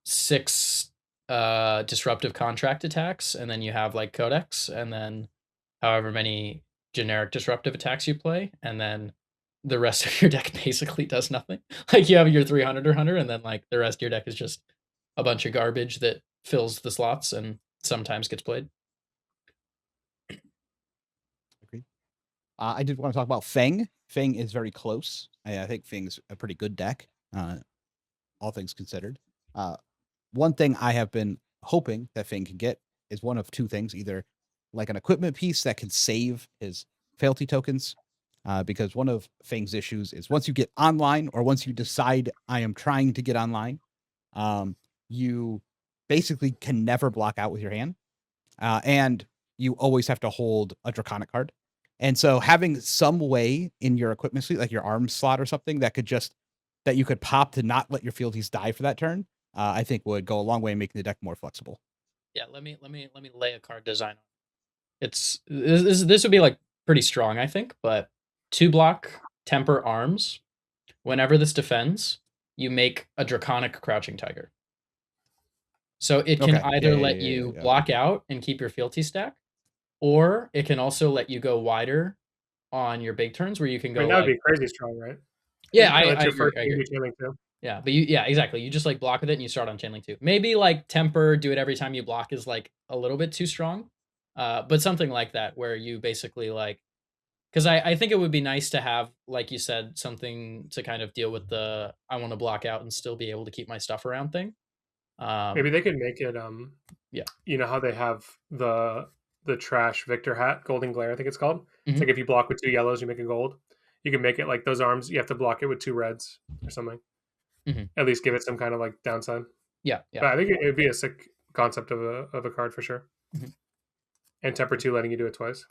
6 disruptive contract attacks, and then you have like codex, and then however many generic disruptive attacks you play, and then the rest of your deck basically does nothing. Like you have your 300 or 100, and then like the rest of your deck is just a bunch of garbage that fills the slots and sometimes gets played.
Agreed. I did want to talk about Feng. Feng is very close. I think Feng's a pretty good deck, all things considered. One thing I have been hoping that Feng can get is one of two things: either like an equipment piece that can save his fealty tokens, because one of Feng's issues is once you get online, or once you decide I am trying to get online, you basically can never block out with your hand, and you always have to hold a draconic card. And so having some way in your equipment suite, like your arms slot or something, that you could pop to not let your fealties die for that turn, I think would go a long way in making the deck more flexible.
Yeah, let me lay a card design. This would be like pretty strong, I think, but 2 block temper arms. Whenever this defends, you make a draconic crouching tiger. So it can
Okay. Yeah,
either
yeah,
let
yeah, yeah,
you
yeah.
block out and keep your fealty stack, or it can also let you go wider on your big turns where you can
I mean,
go
that would
like
be crazy strong, right?
yeah,
And that's
I
your
agree.
first
I
game
agree.
you're dealing too.
Yeah, but yeah, exactly. You just like block with it and you start on chainlink 2. Maybe like temper, do it every time you block is like a little bit too strong. But something like that where you basically like because I think it would be nice to have, like you said, something to kind of deal with the I want to block out and still be able to keep my stuff around thing.
Maybe
Um,
they could make it.
yeah.
You know how they have the trash Victor hat, Golden Glare, I think it's called. It's
Mhm,
like if you block with 2 yellows, you make a gold. You can make it like those arms. You have to block it with 2 reds or something.
mhm.
At least give it some kind of like downside.
Yeah, yeah.
But I think it would be a sick concept of a card for sure.
Mhm.
And temper 2 letting you do it twice.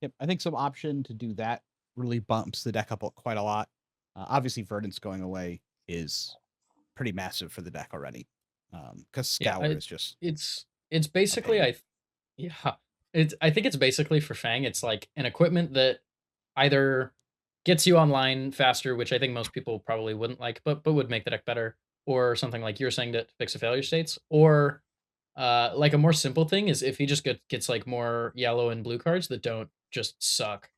Yep. I think some option to do that really bumps the deck up quite a lot. Obviously, Verdant's going away is pretty massive for the deck already. Because
Yeah,
Scour is just
it's basically
pain.
I think it's basically for Fang. It's like an equipment that either gets you online faster, which I think most people probably wouldn't like, but would make the deck better, or something like you're saying to fix the failure states, or like a more simple thing is if he just gets like more yellow and blue cards that don't just suck.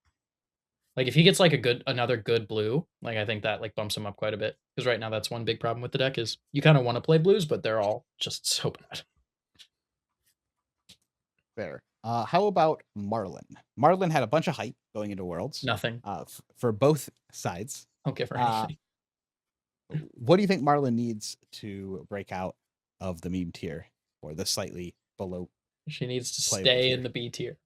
Like if he gets like another good blue, like I think that like bumps him up quite a bit. Because right now that's one big problem with the deck is you kind of want to play blues, but they're all just so bad.
Fair. How about Marlin? Marlin had a bunch of hype going into Worlds.
Nothing.
For both sides.
Don't give her
Uh,
anything.
What do you think Marlin needs to break out of the meme tier or the slightly below?
She needs to
playable
stay
tier?
in the B tier.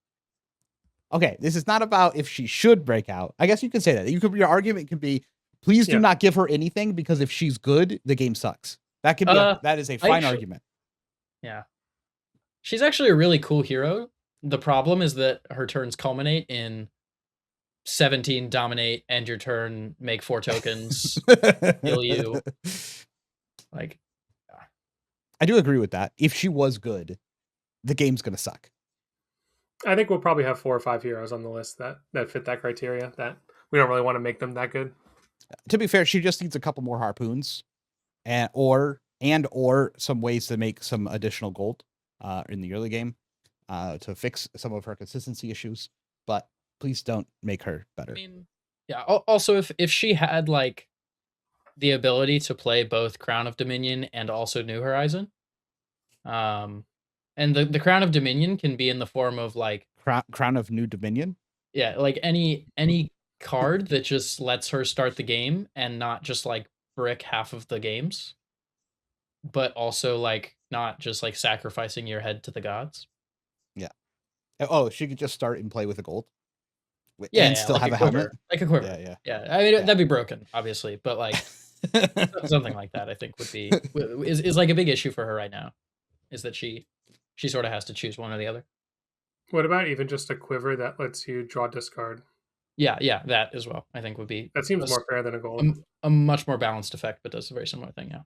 Okay, this is not about if she should break out. I guess you could say that. Your argument could be, please do
Yeah.
not give her anything because if she's good, the game sucks. That could be that is a fine argument.
Yeah. She's actually a really cool hero. The problem is that her turns culminate in 17 dominate, end your turn, make 4 tokens, kill you. Like,
I do agree with that. If she was good, the game's gonna suck.
I think we'll probably have 4 or 5 heroes on the list that fit that criteria. That we don't really want to make them that good.
To be fair, she just needs a couple more harpoons, and or some ways to make some additional gold in the early game to fix some of her consistency issues. But please don't make her better.
I mean, yeah. Also, if she had like the ability to play both Crown of Dominion and also New Horizon, and the Crown of Dominion can be in the form of like
Crown of New Dominion.
Yeah, like any card that just lets her start the game and not just like brick half of the games, but also like not just like sacrificing your head to the gods.
Yeah. Oh, she could just start and play with a gold.
Yeah,
and still
like
have
a
a
quiver,
helmet.
like a quiver.
Yeah.
I mean,
Yeah.
that'd be broken, obviously, but like something like that, I think would be is like a big issue for her right now, is that she sort of has to choose one or the other.
What about even just a quiver that lets you draw discard?
Yeah, that as well. I think would be
That seems more fair than a gold.
a much more balanced effect, but does a very similar thing. Yeah.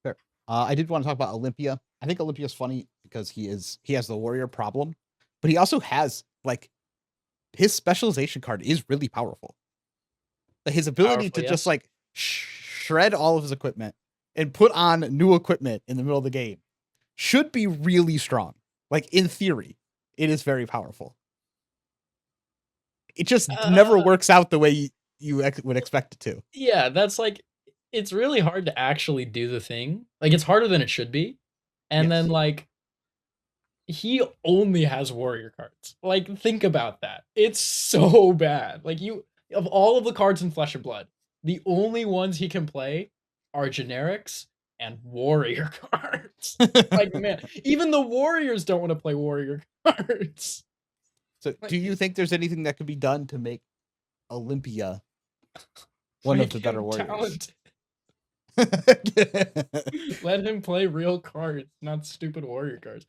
Fair. I did want to talk about Olympia. I think Olympia's funny because he has the warrior problem, but he also has like his specialization card is really powerful. His ability to just like shred all of his equipment and put on new equipment in the middle of the game should be really strong. Like in theory, it is very powerful. It just never works out the way you would expect it to.
Yeah, that's like, it's really hard to actually do the thing. Like, it's harder than it should be. And then, like, he only has warrior cards. Like, think about that. It's so bad. Like, of all of the cards in Flesh and Blood, the only ones he can play are generics and warrior cards. Like, man, even the warriors don't want to play warrior cards.
So, do you think there's anything that could be done to make Olympia one of the better warriors?
Let him play real cards, not stupid warrior cards.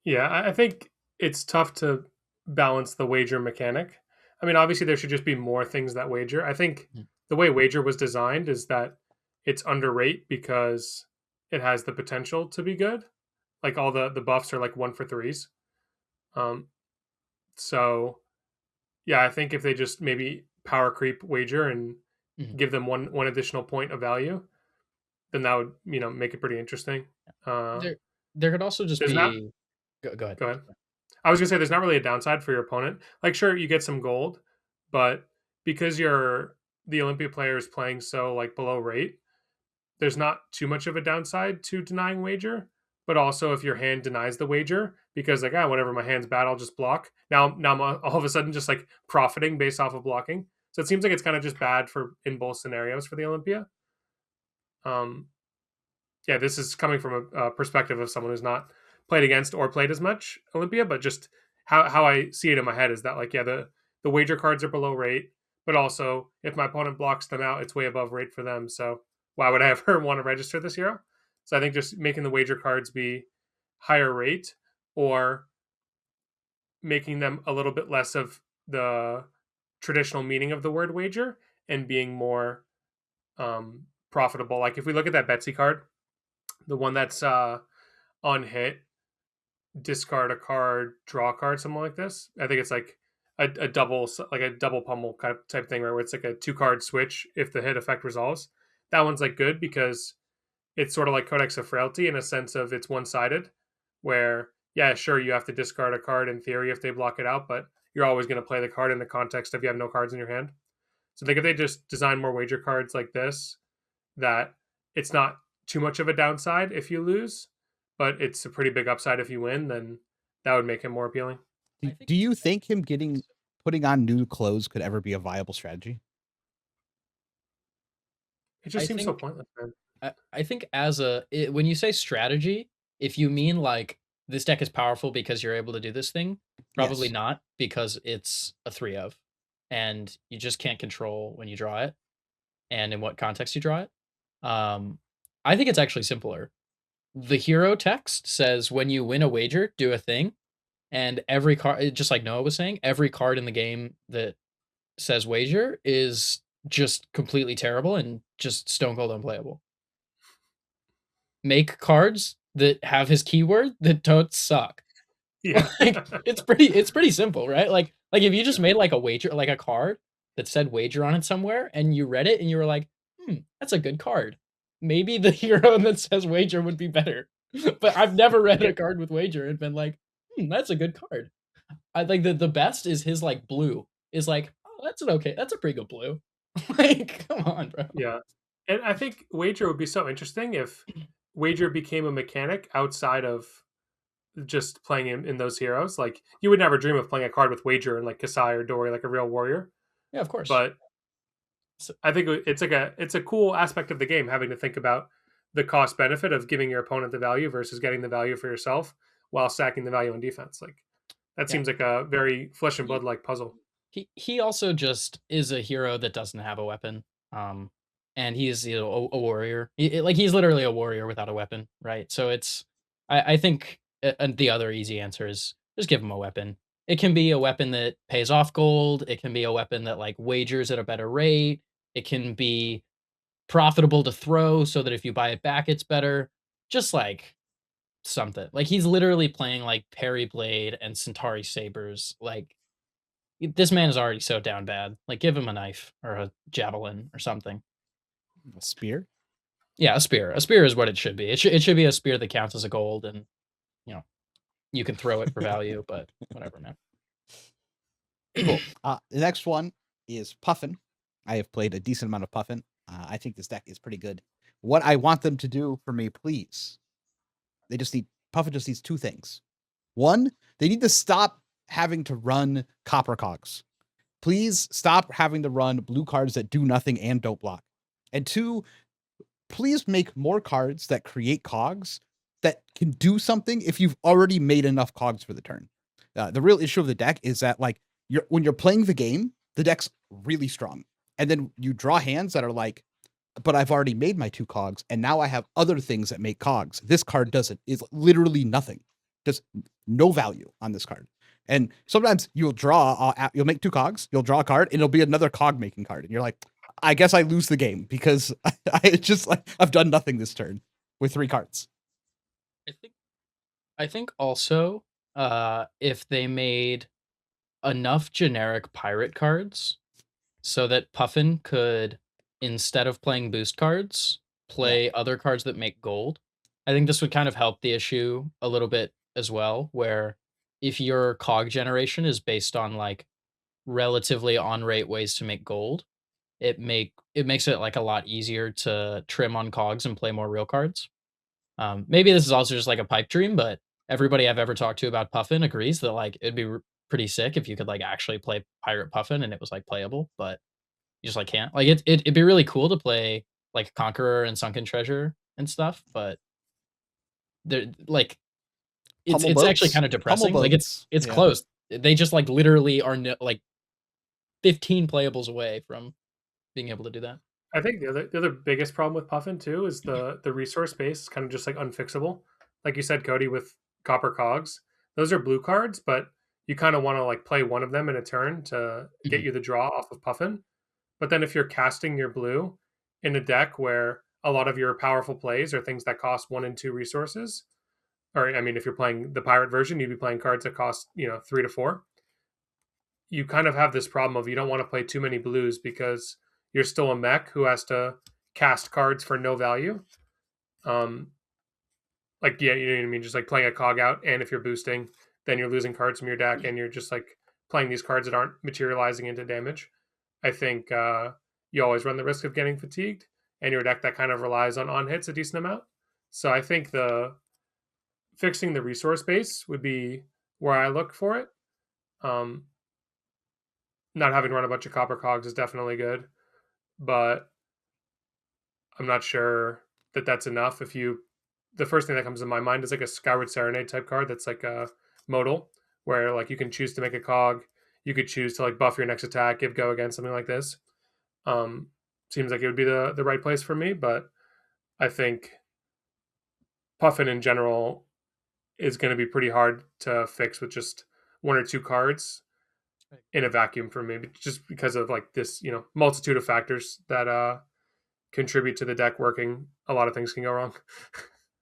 Yeah, I think it's tough to balance the wager mechanic. I mean, obviously there should just be more things that wager. I think the way wager was designed is that it's underrate because it has the potential to be good. Like all the buffs are like 1 for 3s. So yeah, I think if they just maybe power creep wager and give them one additional point of value, then that would, make it pretty interesting.
There could also just be go ahead.
Go ahead. I was gonna say there's not really a downside for your opponent. Like, sure, you get some gold, but because the Olympia player is playing so like below rate, there's not too much of a downside to denying wager. But also, if your hand denies the wager because like whatever, my hand's bad, I'll just block. Now I'm all of a sudden just like profiting based off of blocking. So it seems like it's kind of just bad in both scenarios for the Olympia. Yeah, this is coming from a perspective of someone who's not played against or played as much Olympia, but just how I see it in my head is that like, yeah, the wager cards are below rate, but also if my opponent blocks them out, it's way above rate for them. So why would I ever want to register this hero? So I think just making the wager cards be higher rate or making them a little bit less of the traditional meaning of the word wager and being more profitable. Like if we look at that Betsy card, the one that's on hit, discard a card, draw a card, something like this. I think it's like a double, like a double pummel type thing, right? Where it's like a 2-card switch if the hit effect resolves. That one's like good because it's sort of like Codex of Frailty in a sense of it's one-sided, where yeah, sure, you have to discard a card in theory if they block it out, but you're always going to play the card in the context of you have no cards in your hand. So I think if they just design more wager cards like this, that it's not too much of a downside if you lose, but it's a pretty big upside if you win, then that would make him more appealing.
Do you think him putting on new clothes could ever be a viable strategy?
It just seems so pointless, man.
I think when you say strategy, if you mean like this deck is powerful because you're able to do this thing, probably
Yes.
not, because it's a 3 of, and you just can't control when you draw it and in what context you draw it. I think it's actually simpler. The hero text says when you win a wager, do a thing, and every card, just like Noah was saying, every card in the game that says wager is just completely terrible and just stone cold unplayable. Make cards that have his keyword that don't suck.
Yeah.
Like, it's pretty simple, right? Like if you just made like a wager, like a card that said wager on it somewhere, and you read it and you were like, that's a good card. Maybe the hero that says wager would be better. But I've never read a card with wager and been like, that's a good card. I think the best is his like blue is like, oh, that's a pretty good blue. Like, come on, bro.
Yeah. And I think wager would be so interesting if wager became a mechanic outside of just playing in those heroes. Like you would never dream of playing a card with wager and like Kasai or Dory, like a real warrior.
Yeah, of course.
But I think it's a cool aspect of the game, having to think about the cost benefit of giving your opponent the value versus getting the value for yourself while stacking the value on defense. Like that seems like a very flesh and blood like puzzle.
He also just is a hero that doesn't have a weapon. And he's a warrior. He's literally a warrior without a weapon, right? So I think the other easy answer is just give him a weapon. It can be a weapon that pays off gold. It can be a weapon that like wagers at a better rate. It can be profitable to throw so that if you buy it back, it's better. Just like something. Like he's literally playing like Parry Blade and Centauri Sabers. Like this man is already so down bad. Like give him a knife or a javelin or something.
A spear?
Yeah, a spear. A spear is what it should be. It should be a spear that counts as a gold, and you can throw it for value, but whatever, man.
Cool. The next one is Puffin. I have played a decent amount of Puffin. I think this deck is pretty good. What I want them to do for me, please, Puffin just needs 2 things. 1, they need to stop having to run copper cogs. Please stop having to run blue cards that do nothing and don't block. And 2, please make more cards that create cogs that can do something if you've already made enough cogs for the turn. The real issue of the deck is that like when you're playing the game, the deck's really strong. And then you draw hands that are like, but I've already made my 2 cogs, and now I have other things that make cogs. This card doesn't. It's literally nothing. Just no value on this card. And sometimes you'll you'll make 2 cogs, you'll draw a card, and it'll be another cog making card. And you're like, I guess I lose the game because I've done nothing this turn with 3 cards.
I think also if they made enough generic pirate cards so that Puffin could, instead of playing boost cards, play other cards that make gold, I think this would kind of help the issue a little bit as well, where if your cog generation is based on like relatively on rate ways to make gold, it makes it like a lot easier to trim on cogs and play more real cards. Maybe this is also just like a pipe dream, but everybody I've ever talked to about Puffin agrees that like it'd be pretty sick if you could like actually play Pirate Puffin and it was like playable, but you just like can't. Like it'd be really cool to play like Conqueror and Sunken Treasure and stuff, but they're like it's actually kind of depressing. Like it's close. They just like literally are like 15 playables away from being able to do that.
I think the other biggest problem with Puffin too is the resource base is kind of just like unfixable. Like you said, Cody, with Copper Cogs, those are blue cards, but you kind of want to like play one of them in a turn to get you the draw off of Puffin. But then if you're casting your blue in a deck where a lot of your powerful plays are things that cost 1 and 2 resources. Or I mean, if you're playing the pirate version, you'd be playing cards that cost 3 to 4. You kind of have this problem of you don't want to play too many blues because you're still a mech who has to cast cards for no value. Like, yeah, you know what I mean? Just like playing a cog out, and if you're boosting, then you're losing cards from your deck, and you're just like playing these cards that aren't materializing into damage. I think you always run the risk of getting fatigued, and your deck that kind of relies on hits a decent amount. So I think the fixing the resource base would be where I look for it. Not having run a bunch of copper cogs is definitely good, but I'm not sure that that's enough. The first thing that comes to my mind is like a Skyward Serenade type card that's like a modal, where like you can choose to make a cog, you could choose to like buff your next attack, give go against something like this. Seems like it would be the right place for me, but I think Puffin in general is going to be pretty hard to fix with just 1 or 2 cards in a vacuum for me, just because of like this multitude of factors that contribute to the deck working. A lot of things can go wrong.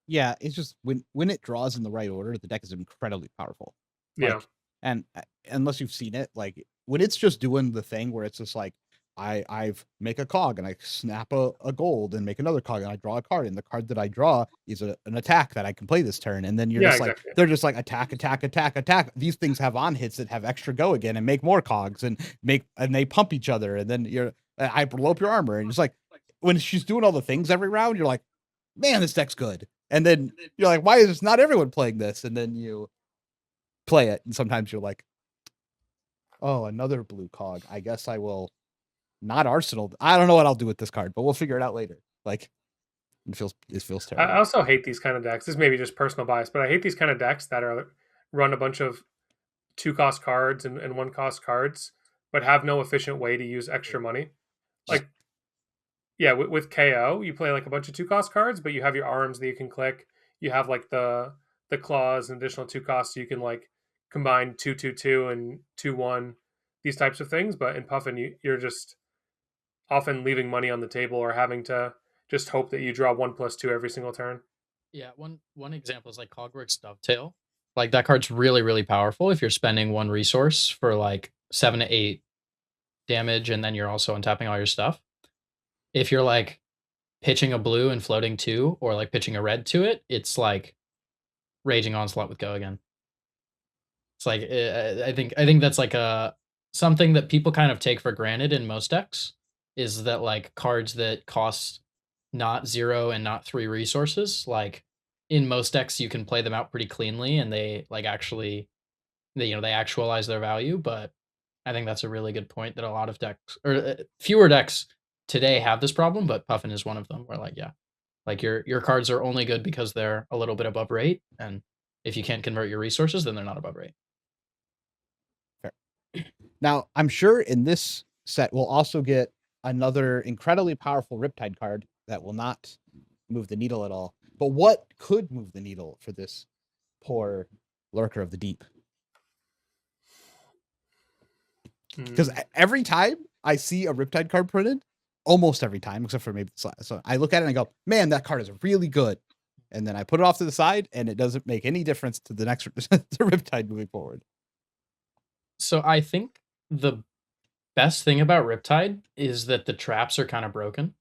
Yeah, it's just when it draws in the right order, the deck is incredibly powerful.
Yeah.
And unless you've seen it, like when it's just doing the thing where it's just like I've make a cog and I snap a gold and make another cog and I draw a card, and the card that I draw is an attack that I can play this turn, and then you're just
exactly.
like they're just like attack. These things have on hits that have extra go again and make more cogs and they pump each other, and then I blow up your armor, and it's like when she's doing all the things every round, you're like, man, this deck's good. And then you're like, why is not everyone playing this? And then you play it, and sometimes you're like, oh, another blue cog. I guess I will not Arsenal. I don't know what I'll do with this card, but we'll figure it out later. Like, it feels terrible.
I also hate these kind of decks. This may be just personal bias, but I hate these kind of decks that run a bunch of 2-cost cards and 1-cost cards, but have no efficient way to use extra money. Like, yeah, with KO, you play like a bunch of 2-cost cards, but you have your arms that you can click. You have like the claws and additional 2 costs, so you can like combine 2/2/2 and 2/1, these types of things. But in Puffin, you're just often leaving money on the table or having to just hope that you draw 1+2 every single turn.
Yeah, one example is like Cogworks Dovetail. Like that card's really, really powerful if you're spending 1 resource for like 7 to 8 damage, and then you're also untapping all your stuff. If you're like pitching a blue and floating 2, or like pitching a red to it, it's like Raging Onslaught with go again. It's like I think that's like something that people kind of take for granted in most decks, is that like cards that cost not 0 and not 3 resources, like in most decks you can play them out pretty cleanly, and they like actually they actualize their value. But I think that's a really good point, that a lot of decks, or fewer decks today, have this problem, but Puffin is one of them, where like, yeah, like your cards are only good because they're a little bit above rate, and if you can't convert your resources, then they're not above rate.
Fair. Now, I'm sure in this set we'll also get another incredibly powerful Riptide card that will not move the needle at all. But what could move the needle for this poor Lurker of the Deep? Because every time I see a Riptide card printed, almost every time, except for maybe so I look at it and I go, man, that card is really good. And then I put it off to the side, and it doesn't make any difference to the next Riptide moving forward.
So I think the best thing about Riptide is that the traps are kind of broken.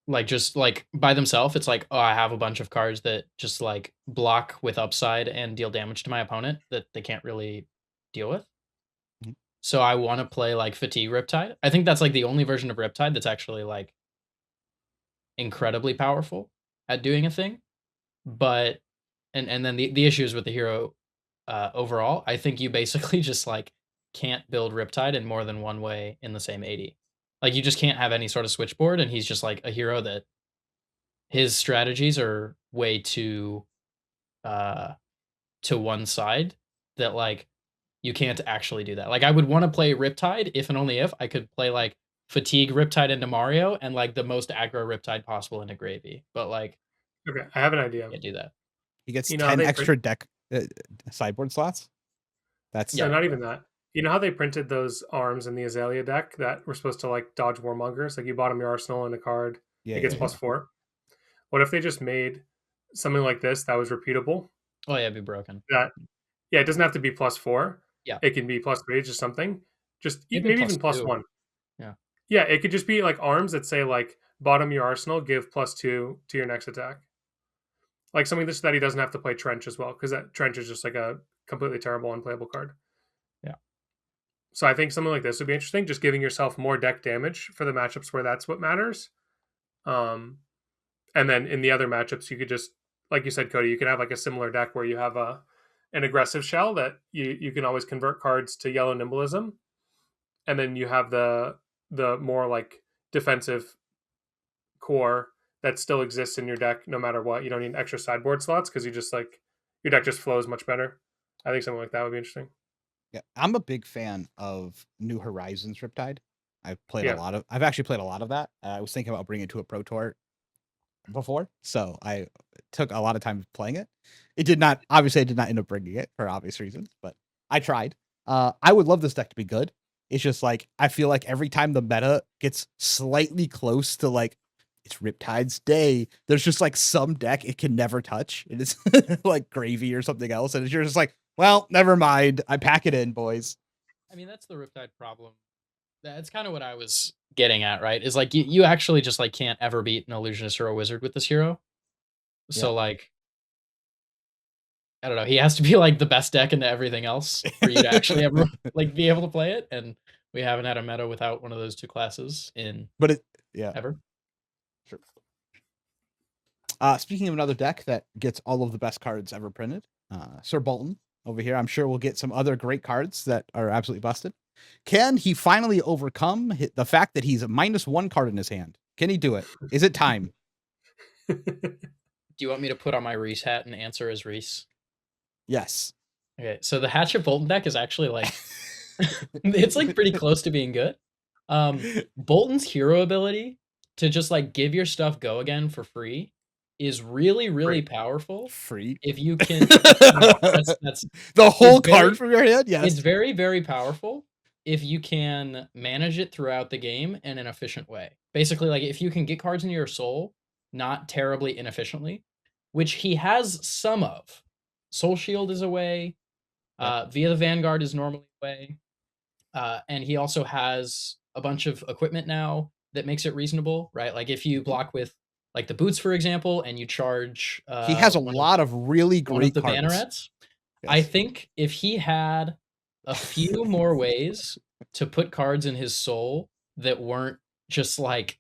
Like, just like by themselves, it's like, oh, I have a bunch of cards that just like block with upside and deal damage to my opponent that they can't really deal with. So I want to play like Fatigue Riptide. I think that's like the only version of Riptide that's actually like incredibly powerful at doing a thing. But and then the issues with the hero overall, I think you basically just like can't build Riptide in more than one way in the same 80. Like you just can't have any sort of switchboard, and he's just like a hero that his strategies are way too to one side, that like you can't actually do that. Like I would want to play Riptide if and only if I could play like Fatigue Riptide into Mario and like the most aggro Riptide possible into Gravy. But like,
okay, I have an idea.
Can't do that.
He gets 10 extra deck sideboard slots. That's
not even that. You know how they printed those arms in the Azalea deck that were supposed to like dodge Warmongers? Like you bought them your arsenal and a card,
Yeah,
it gets
yeah,
+4. What if they just made something like this that was repeatable?
Oh yeah, it'd be broken.
That yeah, it doesn't have to be +4.
Yeah.
It can be +3, just something. Just
Maybe
maybe even
+2.
+1.
Yeah.
Yeah, it could just be like arms that say like bottom your arsenal, give +2 to your next attack. Like something that he doesn't have to play Trench as well, because that Trench is just like a completely terrible unplayable card.
Yeah.
So I think something like this would be interesting, just giving yourself more deck damage for the matchups where that's what matters. And then in the other matchups, you could just, like you said, Cody, you can have like a similar deck where you have an aggressive shell that you can always convert cards to yellow nimblism, and then you have the more like defensive core that still exists in your deck no matter what. You don't need extra sideboard slots because you just like your deck just flows much better. I think something like that would be interesting.
yeah. I'm a big fan of New Horizons Riptide.
Yeah.
I've actually played a lot of that. I was thinking about bringing it to a Pro Tour before, so I took a lot of time playing it. I did not end up bringing it for obvious reasons, but I tried. I would love this deck to be good. It's just like I feel like every time the meta gets slightly close to like it's Riptide's day, there's just like some deck it can never touch, and it's like gravy or something else, and you're just like, well, never mind. I pack it in, boys.
I mean, that's the Riptide problem. That's kind of what I was getting at, right? Is like you actually just like can't ever beat an illusionist or a wizard with this hero. So like I don't know, he has to be like the best deck into everything else for you to actually ever like be able to play it. And we haven't had a meta without one of those two classes in
But it, yeah,
ever.
sure. Speaking of another deck that gets all of the best cards ever printed, Sir Bolton over here, I'm sure we'll get some other great cards that are absolutely busted. Can he finally overcome the fact that he's a -1 card in his hand? Can he do it? Is it time?
Do you want me to put on my Reese hat and answer as Reese?
Yes.
Okay, so the Hatchet Bolton deck is actually like it's like pretty close to being good. Bolton's hero ability to just like give your stuff go again for free is really, really powerful.
Free.
If you can that's
the whole card from your hand. Yes.
It's very, very powerful if you can manage it throughout the game in an efficient way. Basically, like if you can get cards into your soul not terribly inefficiently, which he has some of. Soul Shield is a way. Via the Vanguard is normally a way. And he also has a bunch of equipment now that makes it reasonable, right? Like if you block with like the boots, for example, and you charge
he has a lot of really great
the
cards.
bannerets. Yes. I think if he had a few more ways to put cards in his soul that weren't just like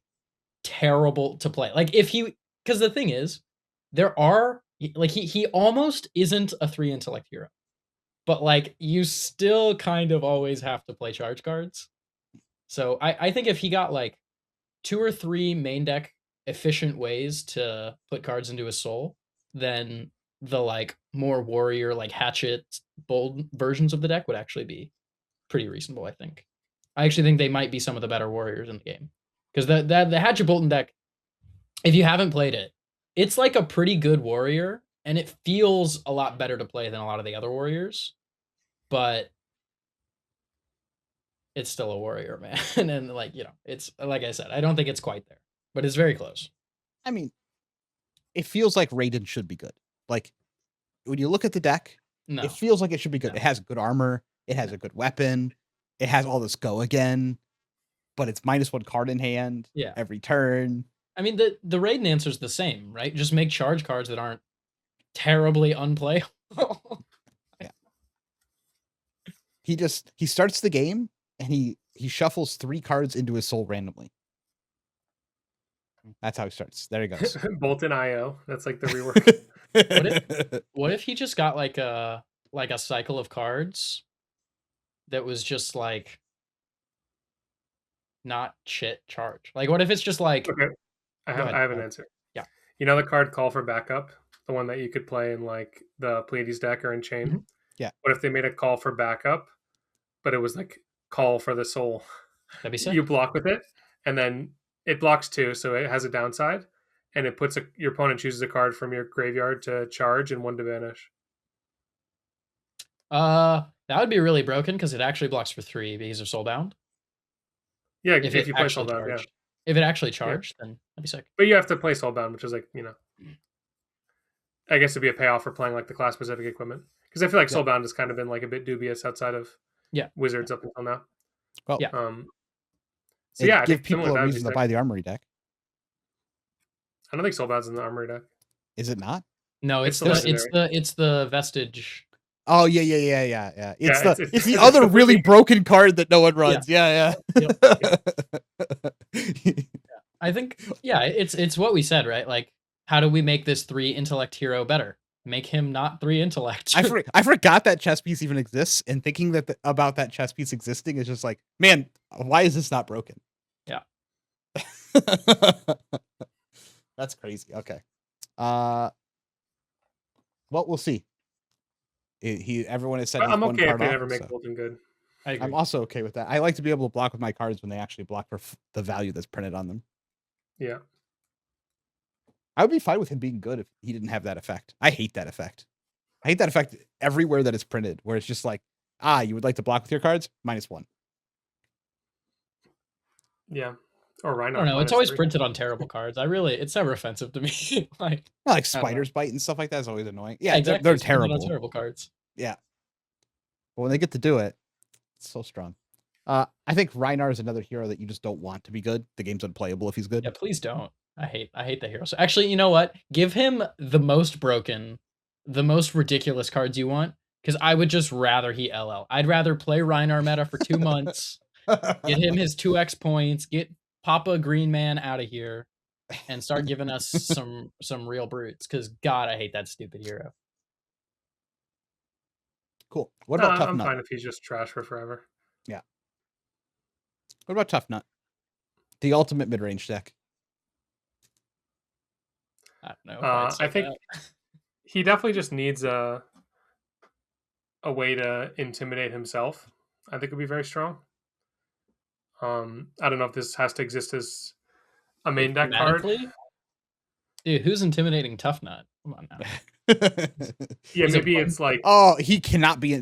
terrible to play. Like if he, because the thing is, there are like he almost isn't a 3 intellect hero, but like you still kind of always have to play charge cards. So I think if he got like 2 or 3 main deck efficient ways to put cards into his soul, then the like more warrior like hatchet bold versions of the deck would actually be pretty reasonable. I actually think they might be some of the better warriors in the game, because the hatchet bolton deck, if you haven't played it, it's like a pretty good warrior and it feels a lot better to play than a lot of the other warriors, but it's still a warrior, man. And like, you know, it's like I said, I don't think it's quite there, but it's very close.
I mean, it feels like Raiden should be good. Like when you look at the deck, it feels like it should be good. It has good armor. It has a good weapon. It has all this go again, but it's -1 card in hand every turn.
I mean, the Raiden answer is the same, right? Just make charge cards that aren't terribly unplayable.
Yeah. He starts the game and he shuffles 3 cards into his soul randomly. That's how he starts. There he goes.
Bolton IO. That's like the rework.
What if he just got like a cycle of cards that was just like not shit charge? Like what if it's just like,
okay, I have an answer.
Yeah.
You know the card Call for Backup? The one that you could play in like the Pleiades deck or in Chain?
Mm-hmm.
Yeah.
What if they made a Call for Backup, but it was like Call for the Soul?
That'd be sick.
You block with it, and then it blocks 2, so it has a downside, and it puts your opponent chooses a card from your graveyard to charge and 1 to vanish.
That would be really broken because it actually blocks for 3 because of Soulbound.
Yeah,
If
if
it
you play
actually
Soulbound, yeah.
charged. If it actually charged, then that'd be sick.
But you have to play Soulbound, which is like, I guess it'd be a payoff for playing like the class specific equipment. Because I feel like Soulbound has kind of been like a bit dubious outside of Wizards up until now.
Well,
Yeah.
So yeah, I
give
think something
people
like
a
that would be
reason to
sick.
buy the armory deck.
I don't think Soulbound's in the armory deck.
Is it not?
No,
It's
it's the vestige.
Oh yeah. It's
Yeah,
it's the other really broken card that no one runs. Yeah.
I think it's what we said, right? Like, how do we make this 3 intellect hero better? Make him not 3 intellect.
I forgot that chess piece even exists, and thinking that about that chess piece existing is just like, man, why is this not broken?
Yeah.
That's crazy. Okay. Well, we'll see. Everyone has said
I'm
he's one
okay if
card
they
off,
never make
so
Bolton good.
I agree.
I'm also okay with that. I like to be able to block with my cards when they actually block for the value that's printed on them.
Yeah.
I would be fine with him being good if he didn't have that effect. I hate that effect. I hate that effect everywhere that it's printed, where it's just like, you would like to block with your cards? -1.
Yeah. Or Rhino.
I don't know. It's always
-3.
printed on terrible cards. It's never offensive to me. like
Spider's Bite and stuff like that is always annoying. Yeah,
exactly.
they're
It's printed
terrible.
on terrible cards.
Yeah. But when they get to do it, it's so strong. I think Reinar is another hero that you just don't want to be good. The game's unplayable if he's good.
Yeah, please don't. I hate the hero. So actually, you know what? Give him the most broken, the most ridiculous cards you want, because I would just rather he LL. I'd rather play Reinar meta for 2 months, get him his 2x points, get Papa Green Man out of here, and start giving us some real brutes. Because God, I hate that stupid hero.
Cool. What about Tough
I'm
Nut?
fine if he's just trash for forever.
Yeah. What about Tough Nut? The ultimate mid-range deck.
I don't know.
I think he definitely just needs a way to intimidate himself. I think would be very strong. I don't know if this has to exist as a main deck card.
Dude, who's intimidating Tough Nut? Come on now.
Yeah, maybe it's like,
he cannot be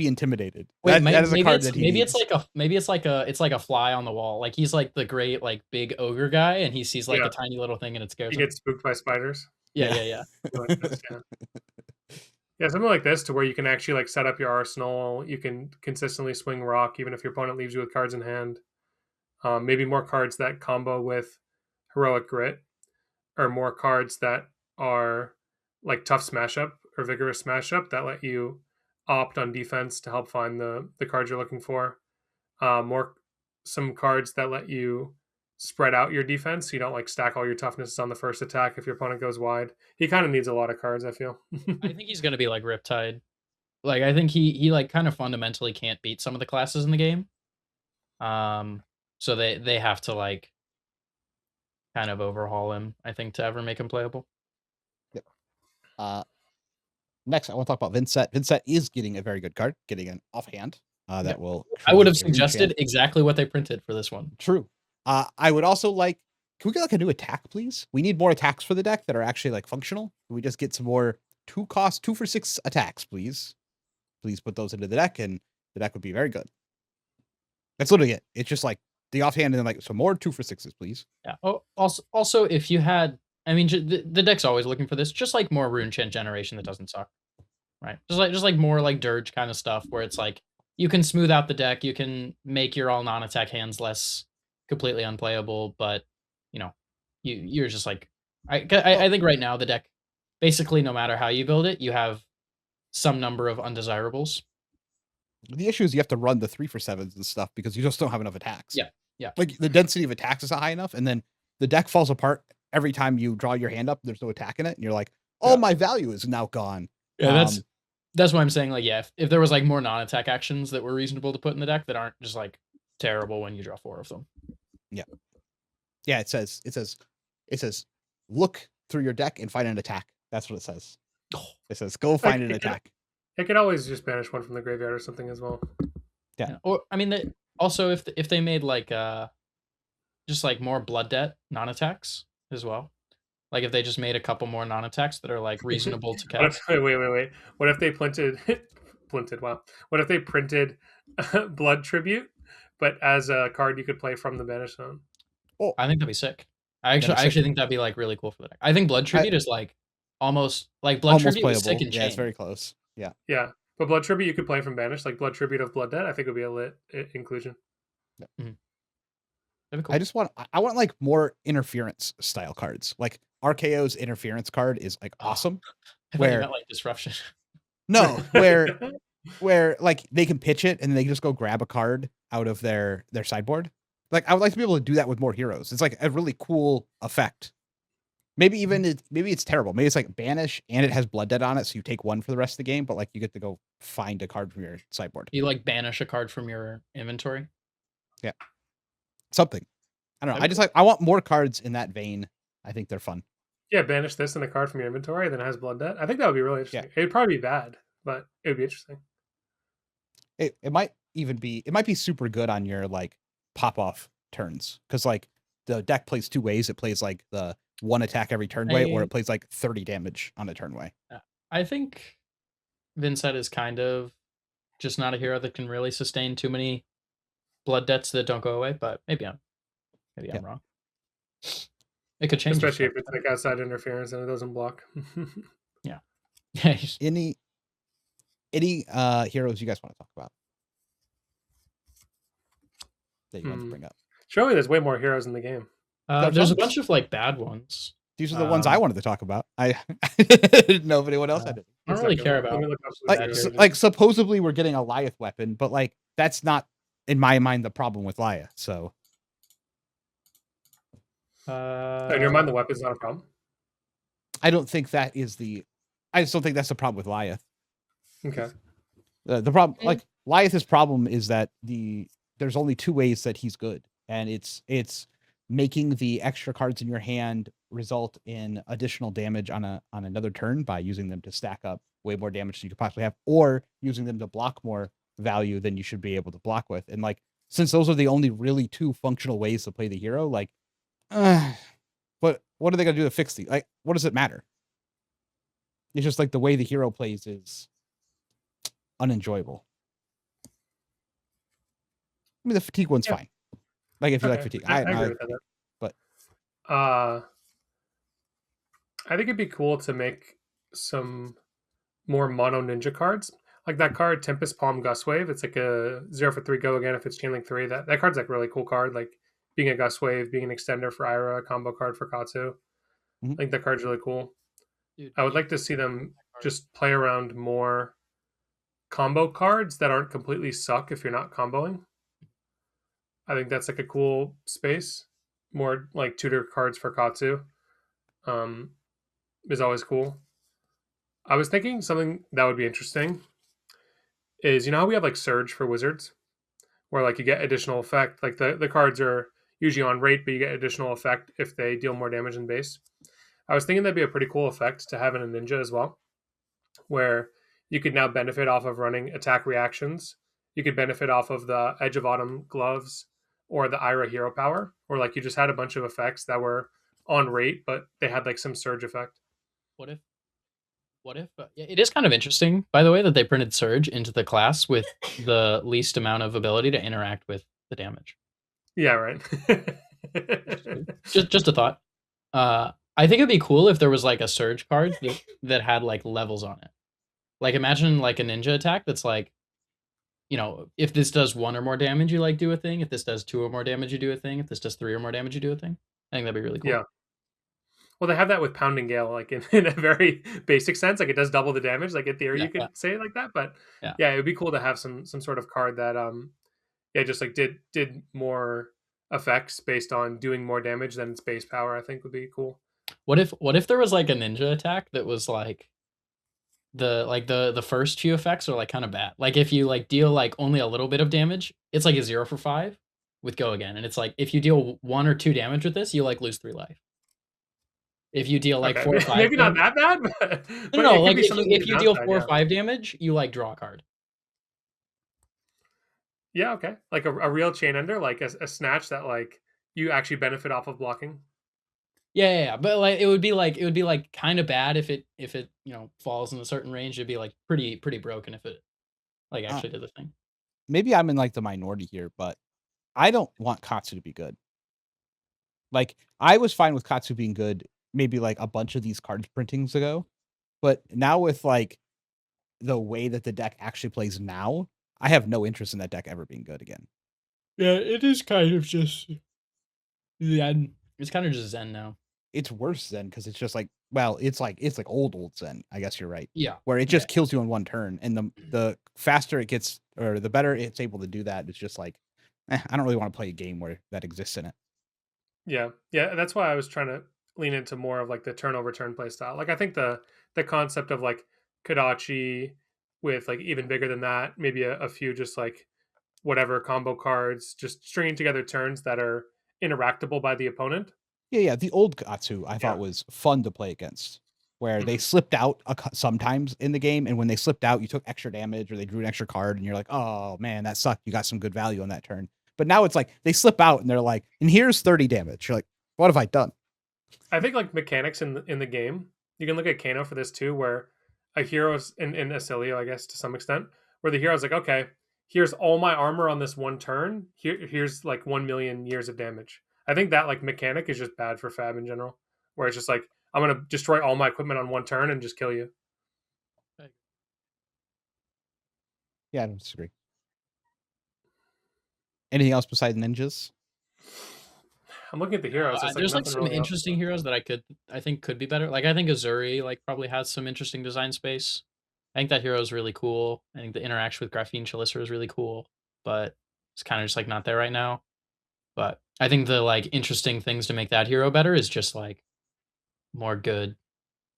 intimidated.
Wait,
that is a card that he
maybe
needs.
it's like a fly on the wall. Like he's like the great like big ogre guy, and he sees like a tiny little thing and it scares
he
him.
gets spooked by spiders.
Yeah.
Like this, yeah, something like this to where you can actually like set up your arsenal. You can consistently swing rock even if your opponent leaves you with cards in hand. Maybe more cards that combo with heroic grit, or more cards that are like tough smash up or vigorous smash up that let you opt on defense to help find the cards you're looking for. Some cards that let you spread out your defense so you don't like stack all your toughness on the first attack if your opponent goes wide. He kind of needs a lot of cards, I feel.
I think he's gonna be like Riptide. Like I think he like kind of fundamentally can't beat some of the classes in the game. So they have to like kind of overhaul him, I think, to ever make him playable.
Yep. Next, I want to talk about Vincent. Vincent is getting a very good card, getting an offhand. That will.
I would have suggested exactly what they printed for this one.
True. I would also like. Can we get like a new attack, please? We need more attacks for the deck that are actually like functional. Can we just get some more 2 for 6 attacks, please? Please put those into the deck, and the deck would be very good. That's literally it. It's just like the offhand and then like some more 2 for 6s, please.
Yeah. Oh, also, if you had, I mean, the deck's always looking for this. Just like more Rune Chant generation that doesn't suck, right? Just like more like Dirge kind of stuff where it's like you can smooth out the deck, you can make your all non-attack hands less completely unplayable, but you know, you're just like I think right now the deck basically no matter how you build it, you have some number of undesirables.
The issue is you have to run the 3 for 7s and stuff because you just don't have enough attacks.
Yeah.
Like the density of attacks is not high enough, and then the deck falls apart every time you draw your hand up. There's no attack in it, and you're like, "Oh, my value is now gone."
Yeah, that's why I'm saying like, yeah, if there was like more non-attack actions that were reasonable to put in the deck that aren't just like terrible when you draw 4 of them.
Yeah. It says look through your deck and find an attack. That's what it says. It says go find an attack.
It could always just banish one from the graveyard or something as well.
Yeah.
Or I mean, also if they made like just like more blood debt non-attacks as well. Like if they just made a couple more non-attacks that are like reasonable to catch.
Wait. What if they printed printed. Wow. What if they printed Blood Tribute, but as a card you could play from the Banish Zone?
Oh,
I think that'd be sick.
That'd be
I actually
sick.
think that'd be like really cool for the deck. I think Blood Tribute is like almost like Blood
almost
Tribute was sick
playable.
and
Yeah, it's
chain.
very close. Yeah.
Yeah. But Blood Tribute you could play from Banish, like Blood Tribute of Blood Debt, I think would be a lit inclusion.
That'd be cool.
I want like more interference style cards. Like RKO's interference card is like awesome.
I thought you
Where
meant like disruption.
no, where like they can pitch it and they can just go grab a card out of their sideboard. Like I would like to be able to do that with more heroes. It's like a really cool effect. Maybe even maybe it's terrible. Maybe it's like banish and it has blood debt on it, so you take one for the rest of the game, but like you get to go find a card from your sideboard.
You like banish a card from your inventory.
Yeah, something. I don't know.
That'd
I
be
just like I want more cards in that vein. I think they're fun.
Yeah, banish this and a card from your inventory, then it has Blood Debt. I think that would be really interesting. It'd probably be bad, but it would be interesting.
It might even be super good on your like pop off turns because like the deck plays two ways. It plays like the one attack every turn way, or it plays like 30 damage on a turn way.
I think Vincent is kind of just not a hero that can really sustain too many blood debts that don't go away, but maybe I'm wrong. It could change,
especially if it's like outside interference and it doesn't block.
Yeah.
Any heroes you guys want to talk about that you want to bring up?
Surely there's way more heroes in the game.
There's a bunch of like bad ones.
These are the ones I wanted to talk about. I didn't know if anyone else had it.
I don't really care about
like supposedly we're getting a Lyeth weapon, but like that's not in my mind the problem with Lyeth. So
in your mind the weapon's not a problem?
I don't think that is I just don't think that's the problem with Lyeth.
Okay.
The problem like Lyeth's problem is that there's only two ways that he's good, and it's making the extra cards in your hand result in additional damage on another turn by using them to stack up way more damage than you could possibly have, or using them to block more value than you should be able to block with. And like, since those are the only really two functional ways to play the hero, like, what are they gonna do to fix the, like, what does it matter? It's just like the way the hero plays is unenjoyable. I mean, the fatigue one's fine. Like if you like fatigue,
I agree with that.
But
I think it'd be cool to make some more mono ninja cards. Like that card, Tempest Palm Gustwave. It's like a 0 for 3 go again if it's Chainlink 3. That card's like a really cool card. Like being a Gustwave, being an extender for Ira, a combo card for Katsu. I think that card's really cool. Dude, I would like to see them just play around more combo cards that aren't completely suck if you're not comboing. I think that's like a cool space. More like tutor cards for Katsu is always cool. I was thinking something that would be interesting is, you know how we have like Surge for Wizards? Where like you get additional effect. Like the cards are usually on rate, but you get additional effect if they deal more damage than base. I was thinking that'd be a pretty cool effect to have in a ninja as well, where you could now benefit off of running attack reactions. You could benefit off of the Edge of Autumn gloves or the Ira hero power, or like you just had a bunch of effects that were on rate, but they had like some surge effect.
What if it is kind of interesting, by the way, that they printed Surge into the class with the least amount of ability to interact with the damage.
Yeah, right.
just a thought. I think it'd be cool if there was like a Surge card that had like levels on it. Like imagine like a ninja attack that's like, you know, if this does 1 or more damage, you like do a thing. If this does 2 or more damage, you do a thing. If this does 3 or more damage, you do a thing. I think that'd be really cool.
Yeah. Well, they have that with Pounding Gale, like in a very basic sense. Like it does double the damage. Like in theory, you could say it like that. But yeah, it would be cool to have some sort of card that just like did more effects based on doing more damage than its base power. I think would be cool.
What if there was like a ninja attack that was like the first few effects are like kind of bad. Like if you like deal like only a little bit of damage, it's like a 0 for 5 with go again, and it's like if you deal 1 or 2 damage with this, you like lose 3 life. If you deal like 4 or 5,
maybe not that bad, but
no, like if you deal 4 or 5 damage, you like draw a card.
Yeah, okay, like a real chain ender, like a snatch that like you actually benefit off of blocking.
Yeah, but like it would be like kind of bad if it you know falls in a certain range. It'd be like pretty broken if it like actually did the thing.
Maybe I'm in like the minority here, but I don't want Katsu to be good. Like I was fine with Katsu being good maybe like a bunch of these cards printings ago, but now with like the way that the deck actually plays now, I have no interest in that deck ever being good again.
Yeah, it is kind of just Zen. It's kind of just Zen now.
It's worse Zen because it's just like, well, it's like old Zen. I guess you're right.
Yeah.
Where it just kills you in one turn, and the faster it gets, or the better it's able to do that. It's just like, I don't really want to play a game where that exists in it.
Yeah, yeah, that's why I was trying to lean into more of like the turn over turn play style. Like I think the concept of like Kodachi with like even bigger than that, maybe a few just like whatever combo cards, just stringing together turns that are interactable by the opponent.
Yeah. The old Katsu I thought
Yeah.
was fun to play against, where they
Mhm.
slipped out sometimes in the game, and when they slipped out, you took extra damage or they drew an extra card, and you're like, oh man, that sucked. You got some good value on that turn. But now it's like they slip out and they're like, and here's 30 damage. You're like, what have I done?
I think like mechanics in the game, you can look at Kano for this too, where a hero's in Acilio, I guess to some extent, where the hero's like, okay, here's all my armor on this one turn. Here's like 1,000,000 years of damage. I think that like mechanic is just bad for FAB in general, where it's just like I'm gonna destroy all my equipment on one turn and just kill you.
Yeah, I don't disagree. Anything else besides ninjas?
I'm looking at the heroes. It's like
There's like
nothing
some
really else.
interesting heroes that I think could be better. Like I think Azuri like probably has some interesting design space. I think that hero is really cool. I think the interaction with Graphene Chalicer is really cool, but it's kind of just like not there right now. But I think the like interesting things to make that hero better is just like more good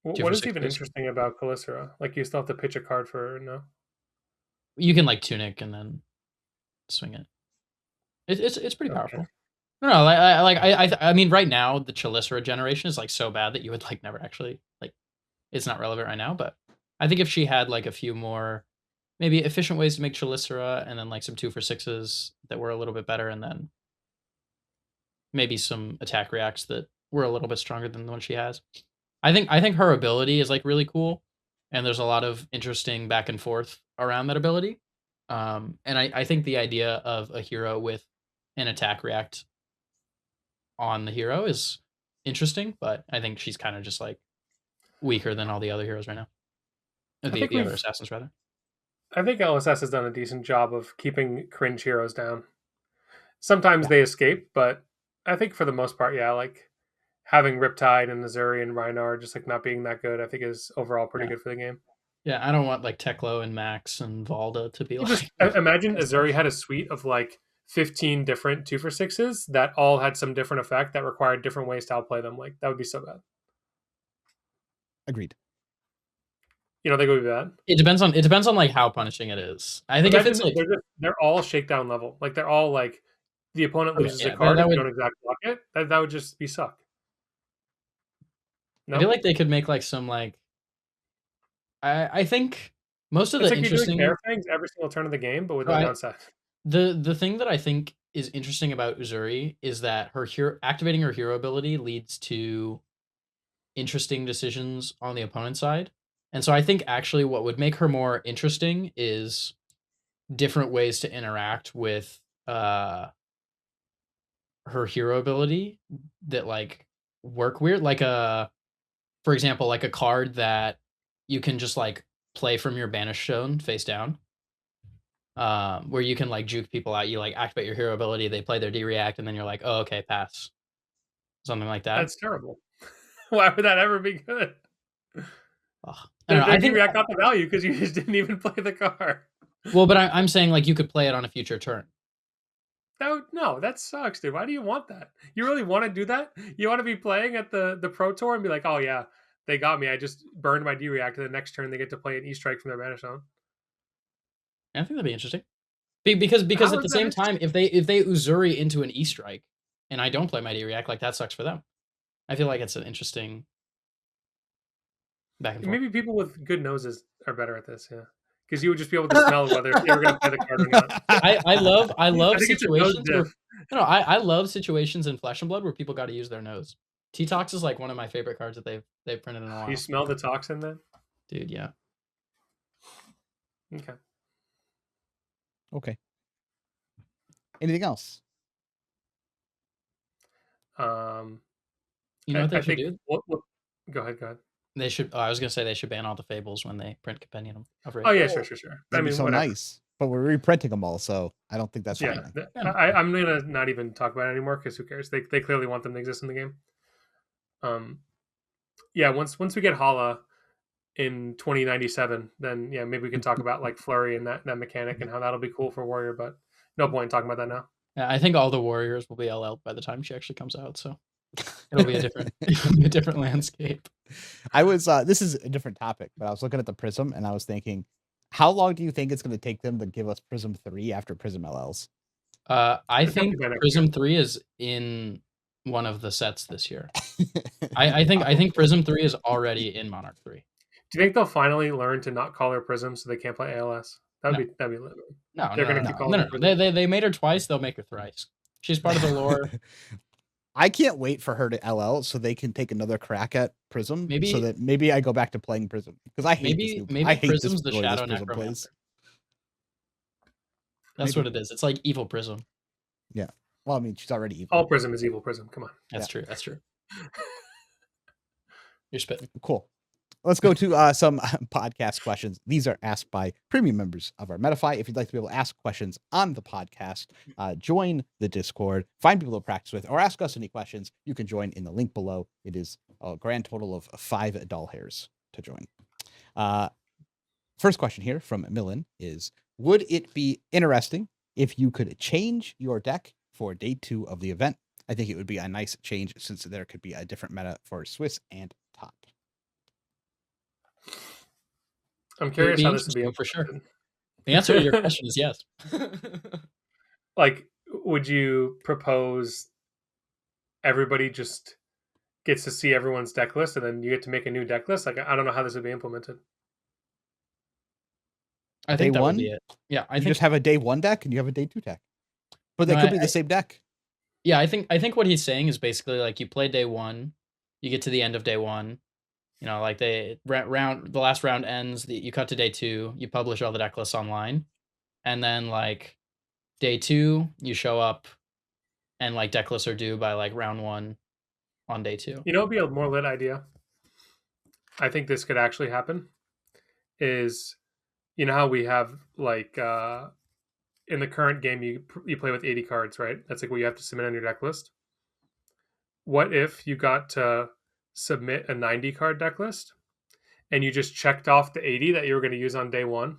two
What
for
is even
sixes.
interesting about Calycera? Like you still have to pitch a card for no.
You can like tunic and then swing it. It's pretty
Okay.
powerful. No, I mean right now the Chalicer generation is like so bad that you would like never actually like it's not relevant right now, but I think if she had like a few more maybe efficient ways to make Chalicer and then like some 2 for 6s that were a little bit better and then maybe some attack reacts that were a little bit stronger than the one she has. I think her ability is like really cool and there's a lot of interesting back and forth around that ability. And I think the idea of a hero with an attack react on the hero is interesting, but I think she's kind of just like weaker than all the other heroes right now.
I think
The other assassins rather.
I think LSS has done a decent job of keeping cringe heroes down. Sometimes
Yeah.
they escape, but I think for the most part, yeah, like having Riptide and Azuri and Rhinar just like not being that good, I think is overall pretty
Yeah.
good for the game.
Yeah, I don't want like Teklo and Max and Valda to be
Well,
like
just imagine Azuri had a suite of like 15 different 2 for 6s that all had some different effect that required different ways to outplay them. Like that would be so bad.
Agreed.
You know, they would be bad.
it depends on like how punishing it is. I think
Imagine
if it's like
they're all shakedown level. Like they're all like the opponent
okay,
loses
yeah,
a card
that
if you
would
don't exactly block it. That would just be suck.
I feel
No,
like they could make like some like I think most of
it's
the
like you're doing
interesting
bear things every single turn of the game, but with
so
no downside.
the thing that I think is interesting about Uzuri is that her hero activating her hero ability leads to interesting decisions on the opponent's side. And so I think actually what would make her more interesting is different ways to interact with her hero ability that like work weird like for example like a card that you can just like play from your banish zone face down where you can like juke people out. You like activate your hero ability, they play their D react, and then you're like, oh okay, pass. Something like that.
That's terrible. Why would that ever be good?
Ugh. I don't
Their
know. I
D
think
react got the value because you just didn't even play the card.
well, but I'm saying like you could play it on a future turn.
No, that sucks, dude. Why do you want that? You really want to do that? You want to be playing at the Pro Tour and be like, oh yeah, they got me. I just burned my D react, and the next turn they get to play an E strike from their banish zone.
I think that'd be interesting. Because
How
at
is
the
that
same
interesting?
time, if they Uzuri into an E strike, and I don't play my D react, like that sucks for them. I feel like it's an interesting back and forth.
Maybe people with good noses are better at this, yeah. Because you would just be able to smell whether they were going to play the card or not.
I love
I think it's a nose
situations where
diff.
no, I love situations in Flesh and Blood where people got to use their nose. T-Tox is like one of my favorite cards that they've printed in a while.
You smell the toxin then?
Dude, yeah.
Okay.
Okay. Anything else?
You know what they
I
should
think
do?
what go ahead.
They should. Oh, I was gonna say they should ban all the fables when they print Compendium of
Oh
Rage.
yeah,
Oh,
sure. I
That'd be
mean,
so
whatever.
nice. But we're reprinting them all, so I don't think that's
Yeah,
happening.
I'm gonna not even talk about it anymore because who cares? They clearly want them to exist in the game. Yeah, once we get Hala in 2097, then yeah, maybe we can talk about like Flurry and that mechanic and how that'll be cool for Warrior. But no point in talking about that now.
Yeah, I think all the warriors will be LL by the time she actually comes out, so it'll be a different landscape.
I was this is a different topic, but I was looking at the Prism and I was thinking, how long do you think it's going to take them to give us Prism 3 after Prism LLs?
I
It's gonna
think
be by next
Prism
year.
3 is in one of the sets this year. I think Prism 3 is already in Monarch 3.
Do you think they'll finally learn to not call her Prism so they can't play ALS? That'd be lit.
No,
They're
no,
gonna
no,
keep
no,
calling
no,
her
no.
Prism.
They made her twice. They'll make her thrice. She's part of the lore.
I can't wait for her to LL so they can take another crack at Prism. So
Maybe-
that maybe I go back to playing Prism because I hate this.
Maybe
I hate
Prism's
this
the
way this
Shadow
Prism
Necromancer.
plays.
That's
Maybe.
what it is. It's like evil Prism.
Yeah. Well, I mean, she's already evil.
All Prism is evil Prism. Come on.
That's true. That's true. You're spitting.
Cool. Let's go to some podcast questions. These are asked by premium members of our Metafy. If you'd like to be able to ask questions on the podcast, join the Discord, find people to practice with, or ask us any questions, you can join in the link below. It is a grand total of 5 doll hairs to join. First question here from Millen is, would it be interesting if you could change your deck for day 2 of the event? I think it would be a nice change since there could be a different meta for Swiss and Top.
I'm curious how this would be
interesting, for sure.
implemented.
The answer to your question is yes.
Like, would you propose everybody just gets to see everyone's deck list and then you get to make a new deck list? Like, I don't know how this would be implemented.
I think
Day
that would
one?
be it. Yeah, I
You
think
just have a day 1 deck and you have a day 2 deck, but they
No,
could be the same deck.
yeah, I think what he's saying is basically like you play day 1, you get to the end of day 1, you know, like the last round ends, you cut to day 2, you publish all the deck lists online, and then like day 2 you show up and like deck lists are due by like round 1 on day 2.
You know, it'd be a more lit idea. I think this could actually happen. Is, you know how we have like in the current game you play with 80 cards, right? That's like what you have to submit on your deck list. What if you got to submit a 90 card deck list and you just checked off the 80 that you were going to use on day 1,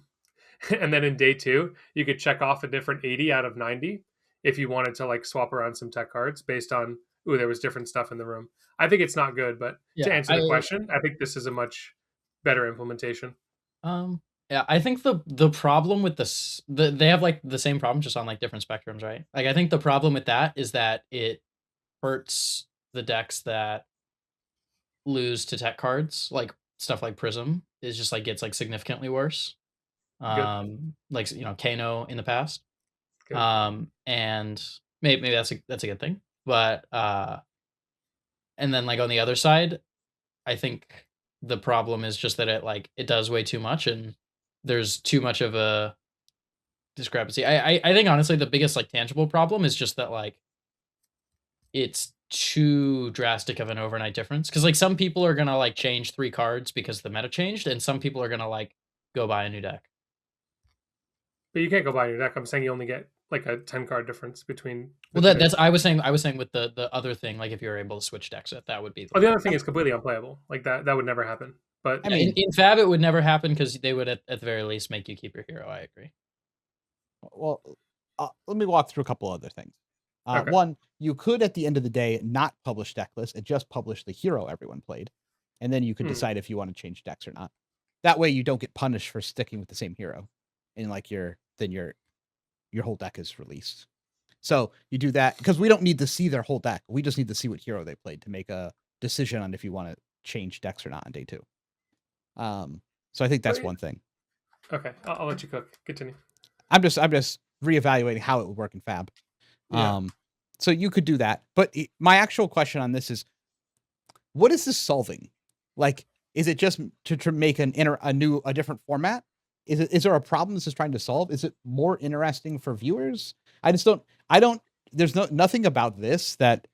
and then in day 2 you could check off a different 80 out of 90 if you wanted to like swap around some tech cards based on, ooh, there was different stuff in the room. I think it's not good, but to answer the question, I think this is a much better implementation.
Yeah, I think the problem with this, they have like the same problem just on like different spectrums, right? Like I think the problem with that is that it hurts the decks that lose to tech cards, like stuff like Prism is just like gets like significantly worse. Like, you know, Kano in the past.
Good.
And maybe that's a good thing. But and then like on the other side, I think the problem is just that it does way too much and there's too much of a discrepancy. I think honestly the biggest like tangible problem is just that like it's too drastic of an overnight difference, because like some people are gonna like change 3 cards because the meta changed, and some people are gonna like go buy a new deck.
But you can't go buy your deck. I'm saying you only get like a 10 card difference between.
Well, that's I was saying with the other thing, like if you're able to switch decks, that would be.
The other thing is completely unplayable. Like that would never happen. But
I mean, in FAB it would never happen because they would at the very least make you keep your hero. I agree.
Well, let me walk through a couple other things.
Okay.
One, you could at the end of the day not publish deck lists and just publish the hero everyone played, and then you could decide if you want to change decks or not. That way, you don't get punished for sticking with the same hero, and like your whole deck is released. So you do that because we don't need to see their whole deck. We just need to see what hero they played to make a decision on if you want to change decks or not on day 2. So I think that's one thing.
Okay, I'll let you cook. Continue.
I'm just reevaluating how it would work in FAB.
Yeah.
So you could do that, but my actual question on this is, what is this solving? Like, is it just to make a different format? is there a problem this is trying to solve? Is it more interesting for viewers? I don't. There's nothing about this that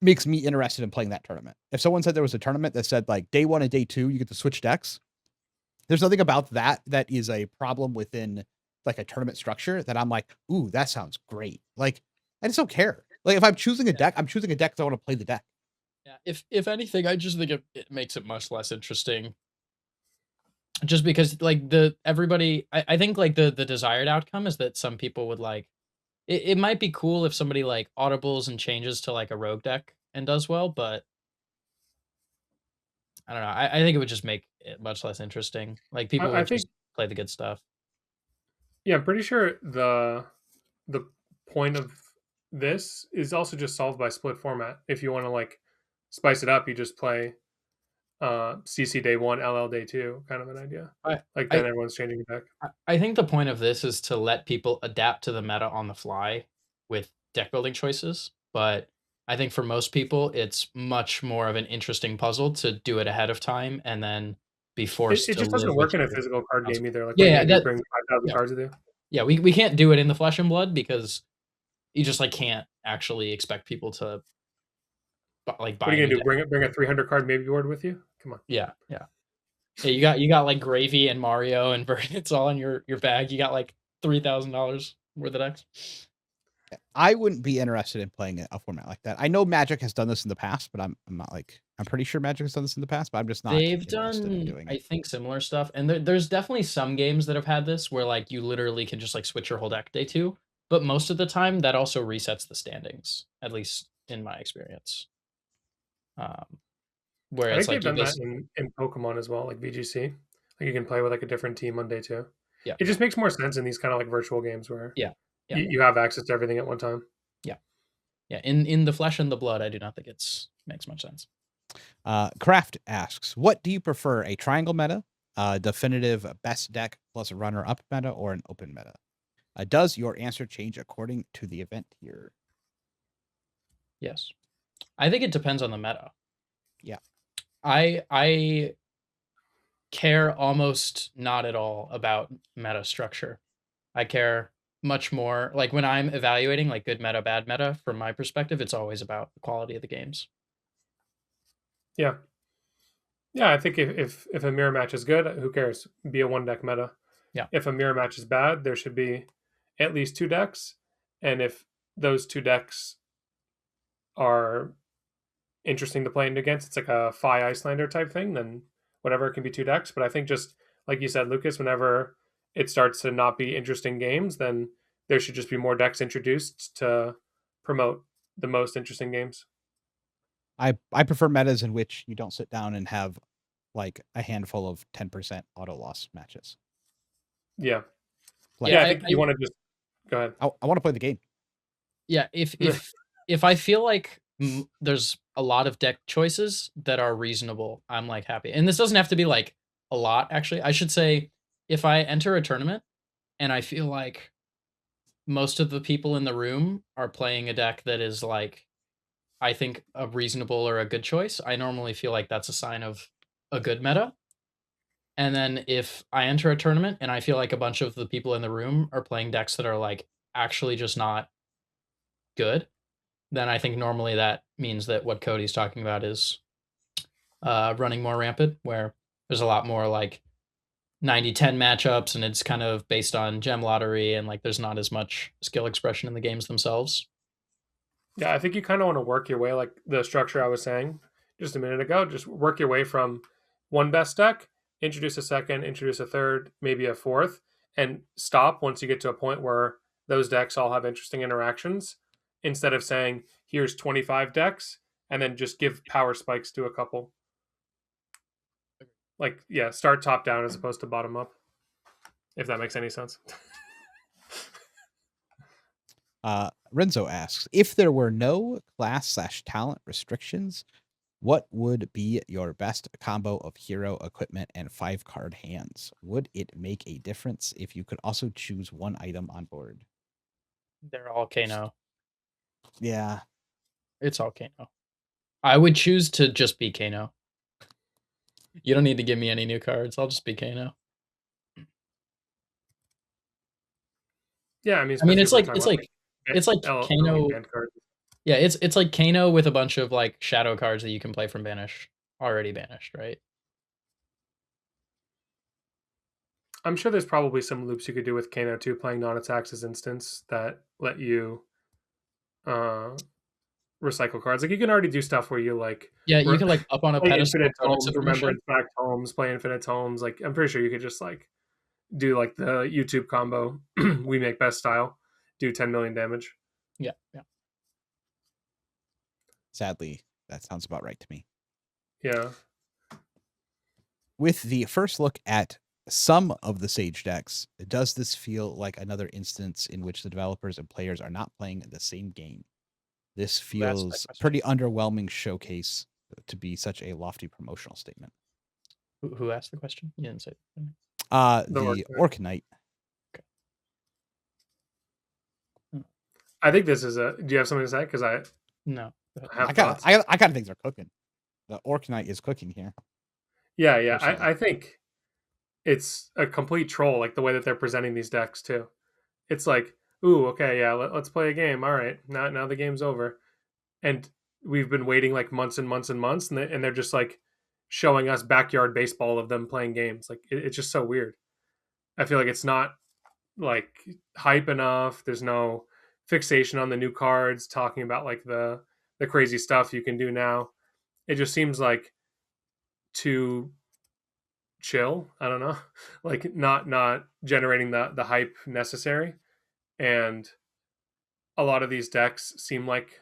makes me interested in playing that tournament. If someone said there was a tournament that said like day 1 and day 2 you get to switch decks, there's nothing about that is a problem within like a tournament structure that I'm like, ooh, that sounds great. Like, I just don't care. Like, if I'm choosing a deck, I'm choosing a deck because I want to play the deck.
Yeah, if anything, I just think it makes it much less interesting. Just because like I think like the desired outcome is that some people would like it might be cool if somebody like audibles and changes to like a rogue deck and does well, but I don't know. I think it would just make it much less interesting. Like people
I
would
think
just play the good stuff.
yeah, I'm pretty sure the point of this is also just solved by split format. If you want to like spice it up, you just play CC day 1, LL day 2, kind of an idea.
I
Like
I
then everyone's changing it back.
I think the point of this is to let people adapt to the meta on the fly with deck building choices, but I think for most people it's much more of an interesting puzzle to do it ahead of time and then be forced
It
to
just
live
doesn't
with
work in a
your
physical card game
consequences.
either. Like
Yeah,
what are you
yeah,
gonna do?
that
Bring 5,000
yeah.
cards with you?
Yeah, we can't do it in the Flesh and Blood because you just like can't actually expect people to like
What
buy
are you
a new
gonna do?
deck.
Bring a 300 card maybe board with you? Come on.
Yeah, yeah. Yeah, you got like Gravy and Mario and It's all in your bag. You got like $3,000 worth of decks.
I wouldn't be interested in playing a format like that. I know Magic has done this in the past, but I'm not like, I'm pretty sure Magic has done this in the past, but I'm just not
They've
interested in
done,
doing
I
it.
think, similar stuff, and there's definitely some games that have had this where like you literally can just like switch your whole deck day 2, but most of the time that also resets the standings, at least in my experience. Um, where
I
it's
think they've
like you
done that
basically
in Pokemon as well, like VGC. Like you can play with like a different team on day 2.
yeah,
It just makes more sense in these kind of like virtual games where
yeah, yeah,
you have access to everything at one time.
yeah, yeah. In the Flesh and the Blood, I do not think it's makes much sense.
Kraft asks, what do you prefer, a triangle meta, definitive best deck plus runner-up meta, or an open meta? Does your answer change according to the event here?
Yes, I think it depends on the meta.
Yeah.
I care almost not at all about meta structure. I care much more like when I'm evaluating like good meta, bad meta, from my perspective, it's always about the quality of the games.
Yeah. Yeah, I think if a mirror match is good, who cares? Be a one deck meta.
Yeah.
If a mirror match is bad, there should be at least 2 decks. And if those 2 decks are interesting to play against, it's like a Phi Icelander type thing, then whatever, it can be 2 decks. But I think just like you said, Lucas, whenever it starts to not be interesting games, then there should just be more decks introduced to promote the most interesting games.
I prefer metas in which you don't sit down and have like a handful of 10% auto loss matches.
Yeah.
Like,
Yeah, I think you want to just go ahead.
I want to play the game.
Yeah, if I feel like there's a lot of deck choices that are reasonable, I'm like happy. And this doesn't have to be like a lot, actually. I should say if I enter a tournament and I feel like most of the people in the room are playing a deck that is like I think a reasonable or a good choice, I normally feel like that's a sign of a good meta. And then if I enter a tournament and I feel like a bunch of the people in the room are playing decks that are like actually just not good, then I think normally that means that what Cody's talking about is running more rampant, where there's a lot more like 90-10 matchups and it's kind of based on gem lottery and like there's not as much skill expression in the games themselves.
Yeah, I think you kind of want to work your way, like the structure I was saying just a minute ago. Just work your way from one best deck, introduce a second, introduce a third, maybe a fourth, and stop once you get to a point where those decks all have interesting interactions. Instead of saying, here's 25 decks, and then just give power spikes to a couple. Like, yeah, start top down as opposed to bottom up, if that makes any sense.
Renzo asks, if there were no class/talent restrictions, what would be your best combo of hero equipment and 5-card hands? Would it make a difference if you could also choose one item on board?
They're all Kano.
Yeah.
It's all Kano. I would choose to just be Kano. You don't need to give me any new cards. I'll just be Kano.
Yeah, I mean,
I mean,
especially
it's
if we're
like
talking
it's
about
like it's like
early
Kano.
banned cards.
Yeah, it's like Kano with a bunch of like shadow cards that you can play from banish already banished, right?
I'm sure there's probably some loops you could do with Kano too, playing non-attacks as instants that let you uh, recycle cards. Like you can already do stuff where you like
Yeah, you can like up on a
play
pedestal
infinite
Codex of
tomes,
Omniscience.
remembrance back tomes, play infinite tomes. Like I'm pretty sure you could just like do like the YouTube combo, we make best style, do 10 million damage.
Yeah, yeah.
Sadly, that sounds about right to me.
Yeah.
With the first look at some of the Sage decks, does this feel like another instance in which the developers and players are not playing the same game? This
Who asked that
feels
question?
pretty underwhelming showcase to be such a lofty promotional statement.
Who asked the question? You didn't say.
The Orc Knight.
I think this is a. Do you have something to say? Because I
No.
have
I
thoughts.
got things are cooking. The Orc Knight is cooking here.
Yeah, yeah.
Personally.
I think it's a complete troll, like the way that they're presenting these decks too. It's like, ooh, okay, yeah, let's play a game. All right, now the game's over, and we've been waiting like months and months and months, and they're just like showing us backyard baseball of them playing games. Like it's just so weird. I feel like it's not like hype enough. There's no fixation on the new cards, talking about like the crazy stuff you can do now. It just seems like too chill. I don't know, like not generating the hype necessary. And a lot of these decks seem like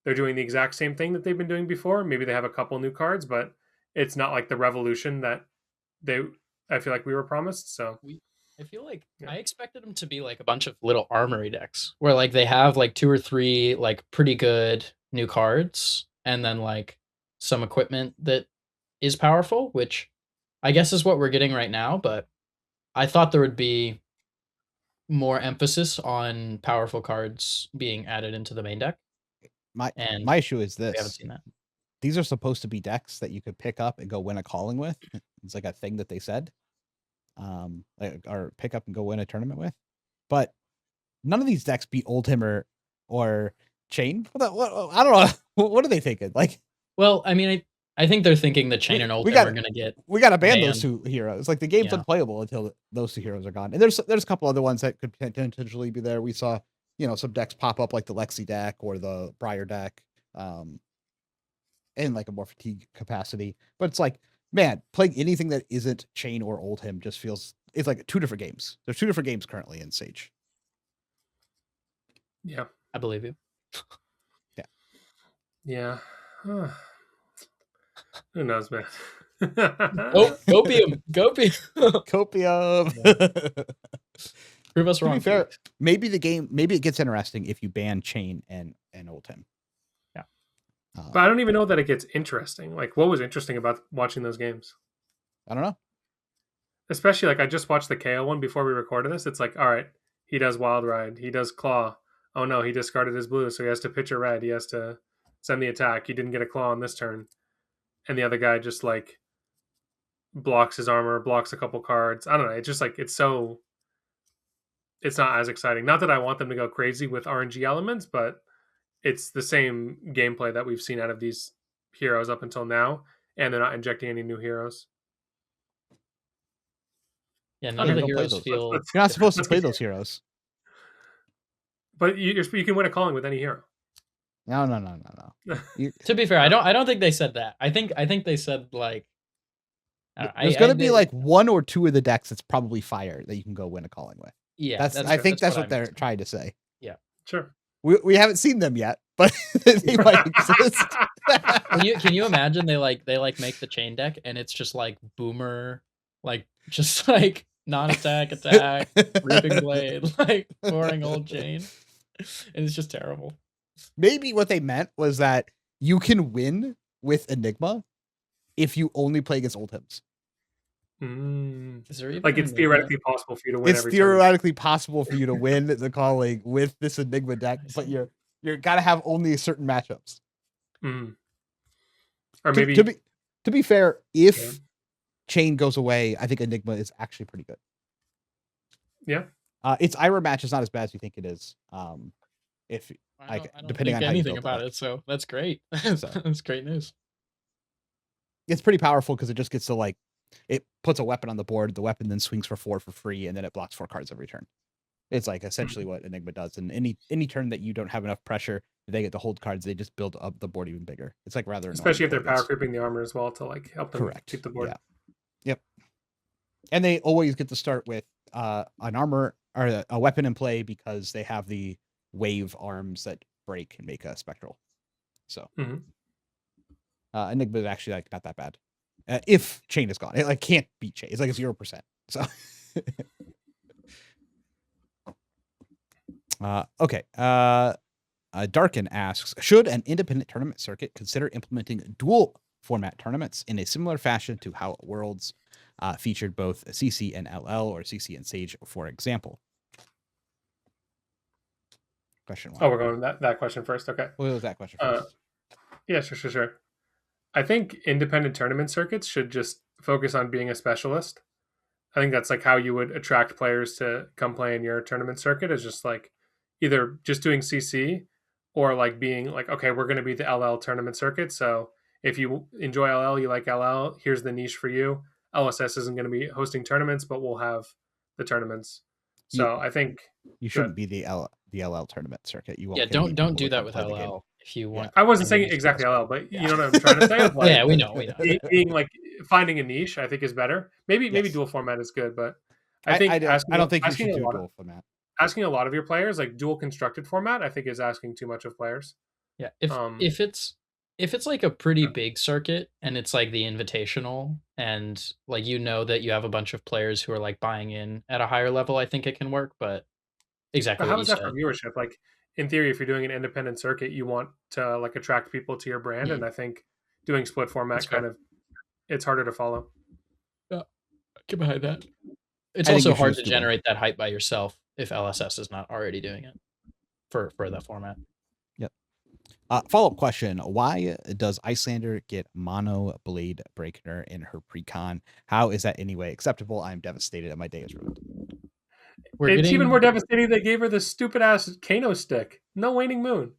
they're doing the exact same thing that they've been doing before. Maybe they have a couple new cards, but it's not like the revolution that I feel like we were promised. So
I feel like
Yeah.
I expected them to be like a bunch of little armory decks where like they have like 2 or 3 like pretty good new cards and then like some equipment that is powerful, which I guess is what we're getting right now, but I thought there would be more emphasis on powerful cards being added into the main deck.
My
And
issue is
we haven't
this.
seen that.
These are supposed to be decks that you could pick up and go win a calling with. It's like a thing that they said. Or pick up and go win a tournament with. But none of these decks beat Oldhim or Chain. I don't know. What are they thinking? Like,
Well, I mean, I think they're thinking the Chain and Oldhim are going to get.
we got to ban
banned.
those 2 heroes. Like the game's
Yeah.
unplayable until those 2 heroes are gone. And there's a couple other ones that could potentially be there. We saw, some decks pop up like the Lexi deck or the Briar deck, in like a more fatigue capacity. But it's like, man, playing anything that isn't Chain or Oldhim just feels it's like 2 different games. There's 2 different games currently in Sage.
yeah,
I believe you.
yeah. Who knows, man?
Oh, Copium.
Copium.
Prove us
To
wrong.
be fair, maybe it gets interesting if you ban Chain and Oldhim.
Yeah.
But I don't even know that it gets interesting. Like, what was interesting about watching those games?
I don't know.
Especially like I just watched the KO one before we recorded this. It's like, all right, he does Wild Ride, he does Claw. Oh no, he discarded his blue, so he has to pitch a red. He has to send the attack. He didn't get a Claw on this turn, and the other guy just like blocks his armor, blocks a couple cards. I don't know. It's just like it's not as exciting. Not that I want them to go crazy with RNG elements, but it's the same gameplay that we've seen out of these heroes up until now, and they're not injecting any new heroes.
Yeah, none of the
Don't play
heroes
those.
feel.
You're not supposed to
Let's
play
get-
those heroes.
But you can win a calling with any hero.
No.
To be fair, I don't think they said that. I think they said like.
There's going to be like 1 or 2 of the decks that's probably fire that you can go win a calling with.
Yeah,
I think that's what
I
they're
meant.
trying to say.
Sure.
We haven't seen them yet, but they might exist.
Can you imagine they make the Chain deck and it's just like Boomer, like just like non-attack, Reaping Blade, like boring old Chain, and it's just terrible.
Maybe what they meant was that you can win with Enigma if you only play against Oldhims.
Is there even
Like it's theoretically possible for you to win.
It's theoretically possible for you to win the calling with this Enigma deck, but you're gotta have only certain matchups.
Or maybe
to be fair, if Chain goes away, I think Enigma is actually pretty good.
Yeah.
Its IRA match is not as bad as you think it is. If
I don't
depending
think
on how you
anything
build
about
it,
it, so that's great.
So.
That's great news.
it's pretty powerful because it just gets to like it puts a weapon on the board. The weapon then swings for 4 for free, and then it blocks 4 cards every turn. It's like essentially what Enigma does. And any turn that you don't have enough pressure, they get to hold cards. They just build up the board even bigger. It's like rather annoying.
Especially if they're
opponents.
power creeping the armor as well to like help them
Correct.
keep the board.
Yeah. Yep. And they always get to start with an armor or a weapon in play because they have the wave arms that break and make a spectral. So Enigma is actually like not that bad. If chain is gone, it like can't beat chain. It's like a 0%. So okay. Darkin asks, should an independent tournament circuit consider implementing dual format tournaments in a similar fashion to how Worlds featured both CC and LL or CC and Sage, for example? Question 1.
Oh, we're going that question first. Okay.
What was that question first?
Yeah, sure. I think independent tournament circuits should just focus on being a specialist. I think that's like how you would attract players to come play in your tournament circuit, is just like either just doing CC or like being like, okay, we're going to be the LL tournament circuit. So if you enjoy LL, you like LL, here's the niche for you. LSS isn't going to be hosting tournaments, but we'll have the tournaments. So I think
you shouldn't be the LL tournament circuit. You won't.
Yeah, don't do that with LL if you want.
I wasn't saying exactly LL, but you know what I'm trying to say. Like,
yeah, we know.
Being like finding a niche, I think is better. Maybe dual format is good, but I think
I don't think you should do dual format.
Asking a lot of your players like dual constructed format, I think is asking too much of players.
Yeah, if it's like a pretty big circuit and it's like the invitational and like that you have a bunch of players who are like buying in at a higher level, I think it can work. But exactly.
But how is that for viewership? Like in theory, if you're doing an independent circuit, you want to like attract people to your brand, and I think doing split format it's harder to follow.
Yeah, get behind that. It's also hard to generate that hype by yourself if LSS is not already doing it for that format.
Yep. Follow-up question. Why does Icelander get mono blade breaker in her precon? How is that anyway acceptable? I'm devastated and my day is ruined.
It's even more devastating they gave her the stupid ass Kano stick. No Waning Moon.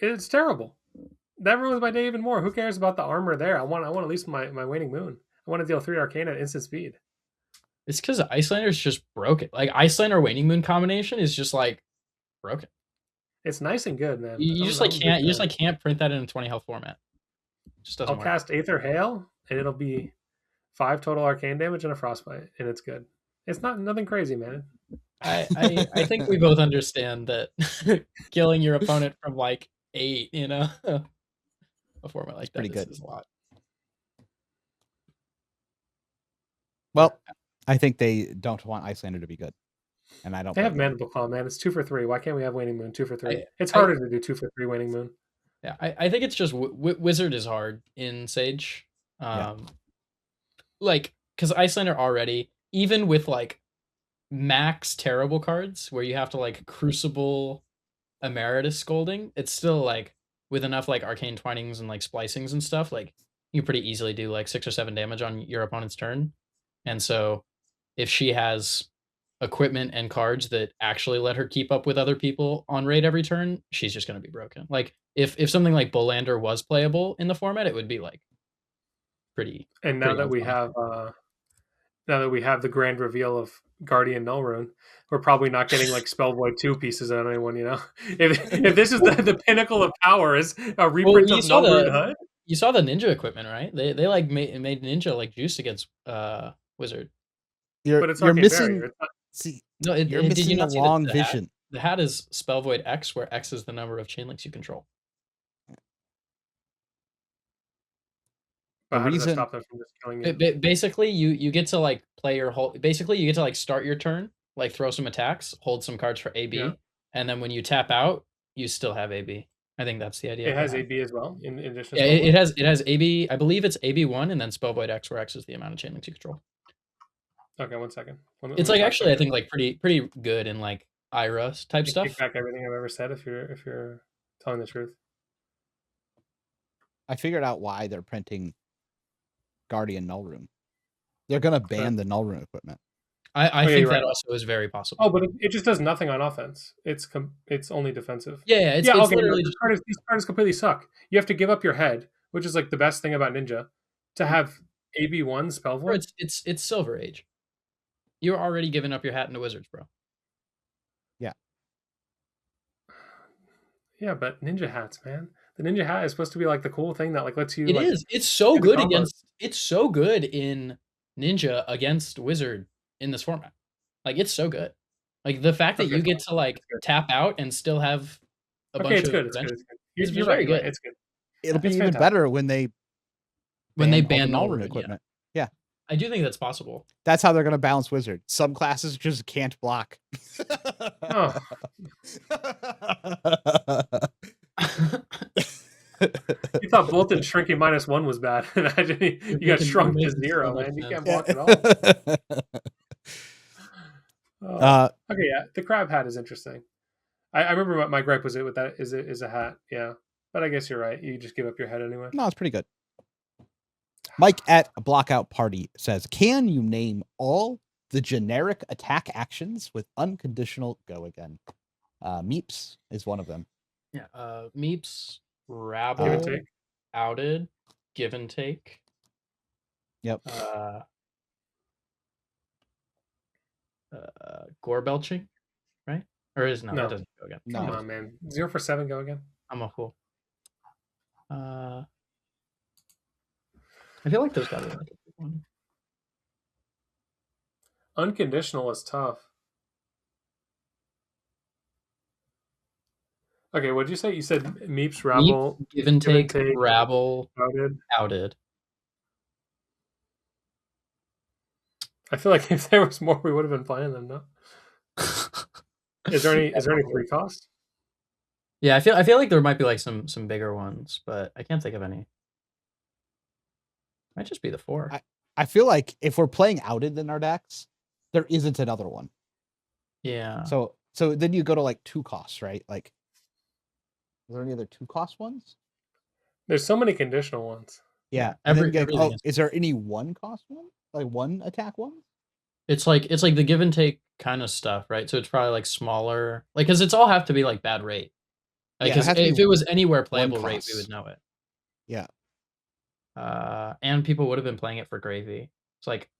It's terrible. That ruins my day even more. Who cares about the armor there? I want at least my Waning Moon. I want to deal 3 Arcana at instant speed.
It's because Icelander's just broken. Like Icelander Waning Moon combination is just like broken.
It's nice and good, man.
You just can't print that in a 20 health format. It just doesn't work.
I'll cast Aether Hail and it'll be 5 total arcane damage and a frostbite, and it's good. It's nothing crazy, man.
I think we both understand that killing your opponent from like 8 in a format like that is a lot.
Well, I think they don't want Icelander to be good. And I don't.
They have Mandible Claw, man. It's 2 for 3. Why can't we have Waning Moon 2 for 3? It's harder to do 2 for 3 Waning Moon.
Yeah, I think it's just Wizard is hard in Sage. Like, because Icelander already, even with like max terrible cards where you have to like Crucible Emeritus Scolding, it's still like with enough like Arcane Twinings and like Splicings and stuff, like you pretty easily do like 6 or 7 damage on your opponent's turn. And so if she has equipment and cards that actually let her keep up with other people on raid every turn, she's just going to be broken. Like if something like Bullander was playable in the format, it would be like pretty.
And now that we have the grand reveal of Guardian Nullrune, we're probably not getting like Spellvoid 2 pieces on anyone, you know? If this is the pinnacle of power is a reprint of Nullrune HUD.
You saw the Ninja equipment, right? They like made Ninja like juice against Wizard.
But you're missing. You're missing a long vision.
The hat is Spellvoid X, where X is the number of chain links you control.
But how does that stop them from just killing you?
Basically, you get to like play your whole. Basically, you get to like start your turn, like throw some attacks, hold some cards for AB, and then when you tap out, you still have AB. I think that's the idea.
It has AB as well, in addition.
Yeah, it has AB. I believe it's AB1, and then Spellvoid X, where X is the amount of chain links you control.
Okay, 1 second.
It's like actually, I think like pretty good in like IRA type stuff.
Take back everything I've ever said if you're telling the truth.
I figured out why they're printing Guardian Nullrune. They're gonna ban the Nullrune equipment.
I
yeah,
think
you're
that
right.
also is very possible.
Oh, but it just does nothing on offense. It's only defensive.
Yeah, it's
Yeah,
it's
okay. No,
literally just
these cards completely suck. You have to give up your head, which is like the best thing about Ninja, to have AB1 spell
bro,
void.
it's Silver Age. You're already giving up your hat into Wizards, bro.
Yeah.
Yeah, but Ninja hats, man. The Ninja hat is supposed to be like the cool thing that like lets you
It
like
is. It's so
do the
good
combos.
against. It's so good in Ninja against Wizard in this format. Like it's so good. Like the fact that
Okay,
you get to like
it's good.
tap out and still have a
Okay,
bunch
it's
of
good. It's good.
adventure.
It's good. You're
very
right. You're right.
good.
It's good.
It'll be
That's
even
fantastic.
better when they
When they
all the
ban
null
null
rune
rune,
equipment.
yeah. I do think that's possible.
That's how they're going to balance Wizard. Some classes just can't block.
Oh, you thought bolted shrinking -1 was bad. Imagine you got
making-
shrunk
you're
to
making so
0,
much
man. You
sense.
can't block at all. Oh. Okay, yeah, the crab hat is interesting. I remember my gripe was it with that is a hat, yeah. But I guess you're right. You just give up your head anyway.
No, it's pretty good. Mike at a Blockout Party says, "Can you name all the generic attack actions with unconditional go again?" Meeps is one of them.
Yeah. Meeps, Rabble,
Give and take.
Outed, Give and Take.
Yep.
Gore belching, right? Or is no,
No.
that doesn't go again.
No.
Come on, man. 0 for 7, go again.
I'm a fool. I feel like there's gotta be like a big one.
Unconditional is tough. Okay, what'd you say? You said Meeps, Rabble,
Meep, give and take, Rabble,
Outed.
Outed.
I feel like if there was more, we would have been playing them. No. Is there any 3 cost?
Yeah, I feel like there might be like some bigger ones, but I can't think of any. Might just be the 4.
I feel like if we're playing Outed in our decks, there isn't another one.
Yeah.
So then you go to like 2 costs, right? Like, is there any other 2 cost ones?
There's so many conditional ones.
Yeah.
Everything
is there any 1 cost one? Like 1 attack one?
It's like the give and take kind of stuff, right? So it's probably like smaller, like because it's all have to be like bad rate. Like,
Yeah,
if it was anywhere playable rate, we
cost.
would know it.
Yeah.
And people would have been playing it for gravy. It's like,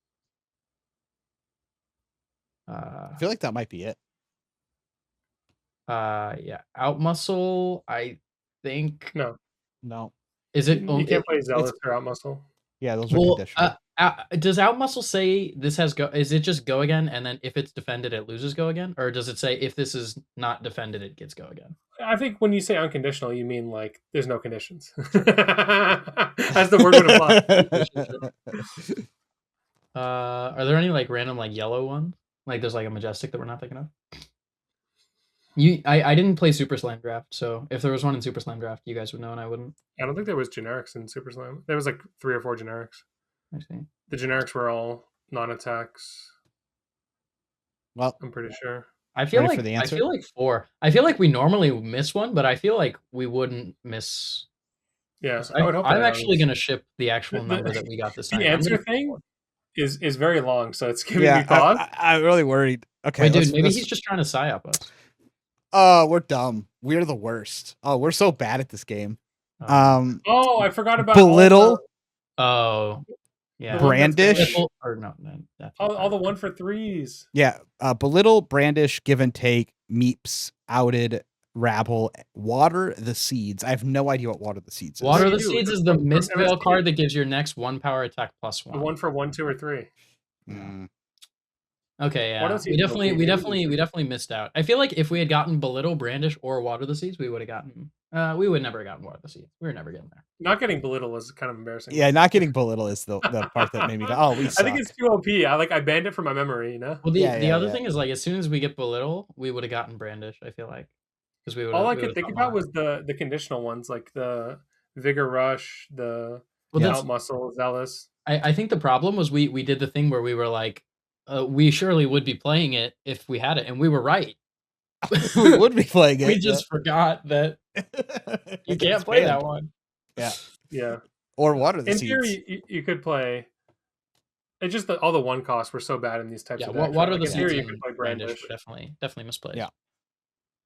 I feel like that might be it.
yeah, out muscle. I think
No.
Is it?
You can't play Zealous or out muscle.
Yeah, those are conditional.
Does out muscle say this has go? Is it just go again, and then if it's defended, it loses go again, or does it say if this is not defended, it gets go again?
I think when you say unconditional, you mean like there's no conditions, as the word would imply.
Are there any like random like yellow ones? Like there's like a majestic that we're not thinking of. I didn't play Super Slam Draft, so if there was one in Super Slam Draft, you guys would know, and I wouldn't.
I don't think there was generics in Super Slam. There was like 3 or 4 generics.
I see.
The generics were all non-attacks.
Well,
I'm pretty sure.
I feel
Ready
like
for the answer?
I feel like 4. I feel like we normally miss one, but I feel like we wouldn't miss.
Yeah, I would hope.
I'm actually gonna ship the actual number that we got this time.
The answer thing is very long, so it's giving me
yeah,
pause.
I'm really worried. Okay,
wait, dude, maybe he's just trying to psyop us.
Oh, we're dumb. We're the worst. Oh, we're so bad at this game.
Oh, I forgot about
belittle.
Oh, yeah.
Brandish.
Or no, that's
all the 1 for 3s.
Yeah, belittle, brandish, give and take, meeps, outed, rabble, water the seeds. I have no idea what water the seeds is.
Water the seeds is the Mistveil card that gives your next 1 power attack +1.
The 1 for 1, 2, or 3.
Okay, yeah. We definitely missed out. I feel like if we had gotten belittle, brandish, or water the seeds, we would have gotten. We would never have gotten water the seeds. We were never getting there.
Not getting belittle was kind of embarrassing.
Yeah, not getting belittle is the part that made me go, oh, we suck.
I think it's too OP. I banned it from my memory, you know?
Well, the other thing is, like, as soon as we get belittle, we would have gotten brandish, I feel like. Because we would.
All I could think about was the conditional ones, like the Vigor Rush, the Out Muscle, Zealous.
I think the problem was we did the thing where we were like, we surely would be playing it if we had it, and we were right.
We would be playing it.
We just forgot that you can't play that one.
Yeah.
Yeah.
Or water the
In
seeds.
theory, you could play It's just that all the one costs were so bad in these types
Yeah,
of decks.
Water
Right?
of
Like
the
in
Seas
theory, you
and
could play
Brandish
Brandish.
were definitely misplays.
Yeah.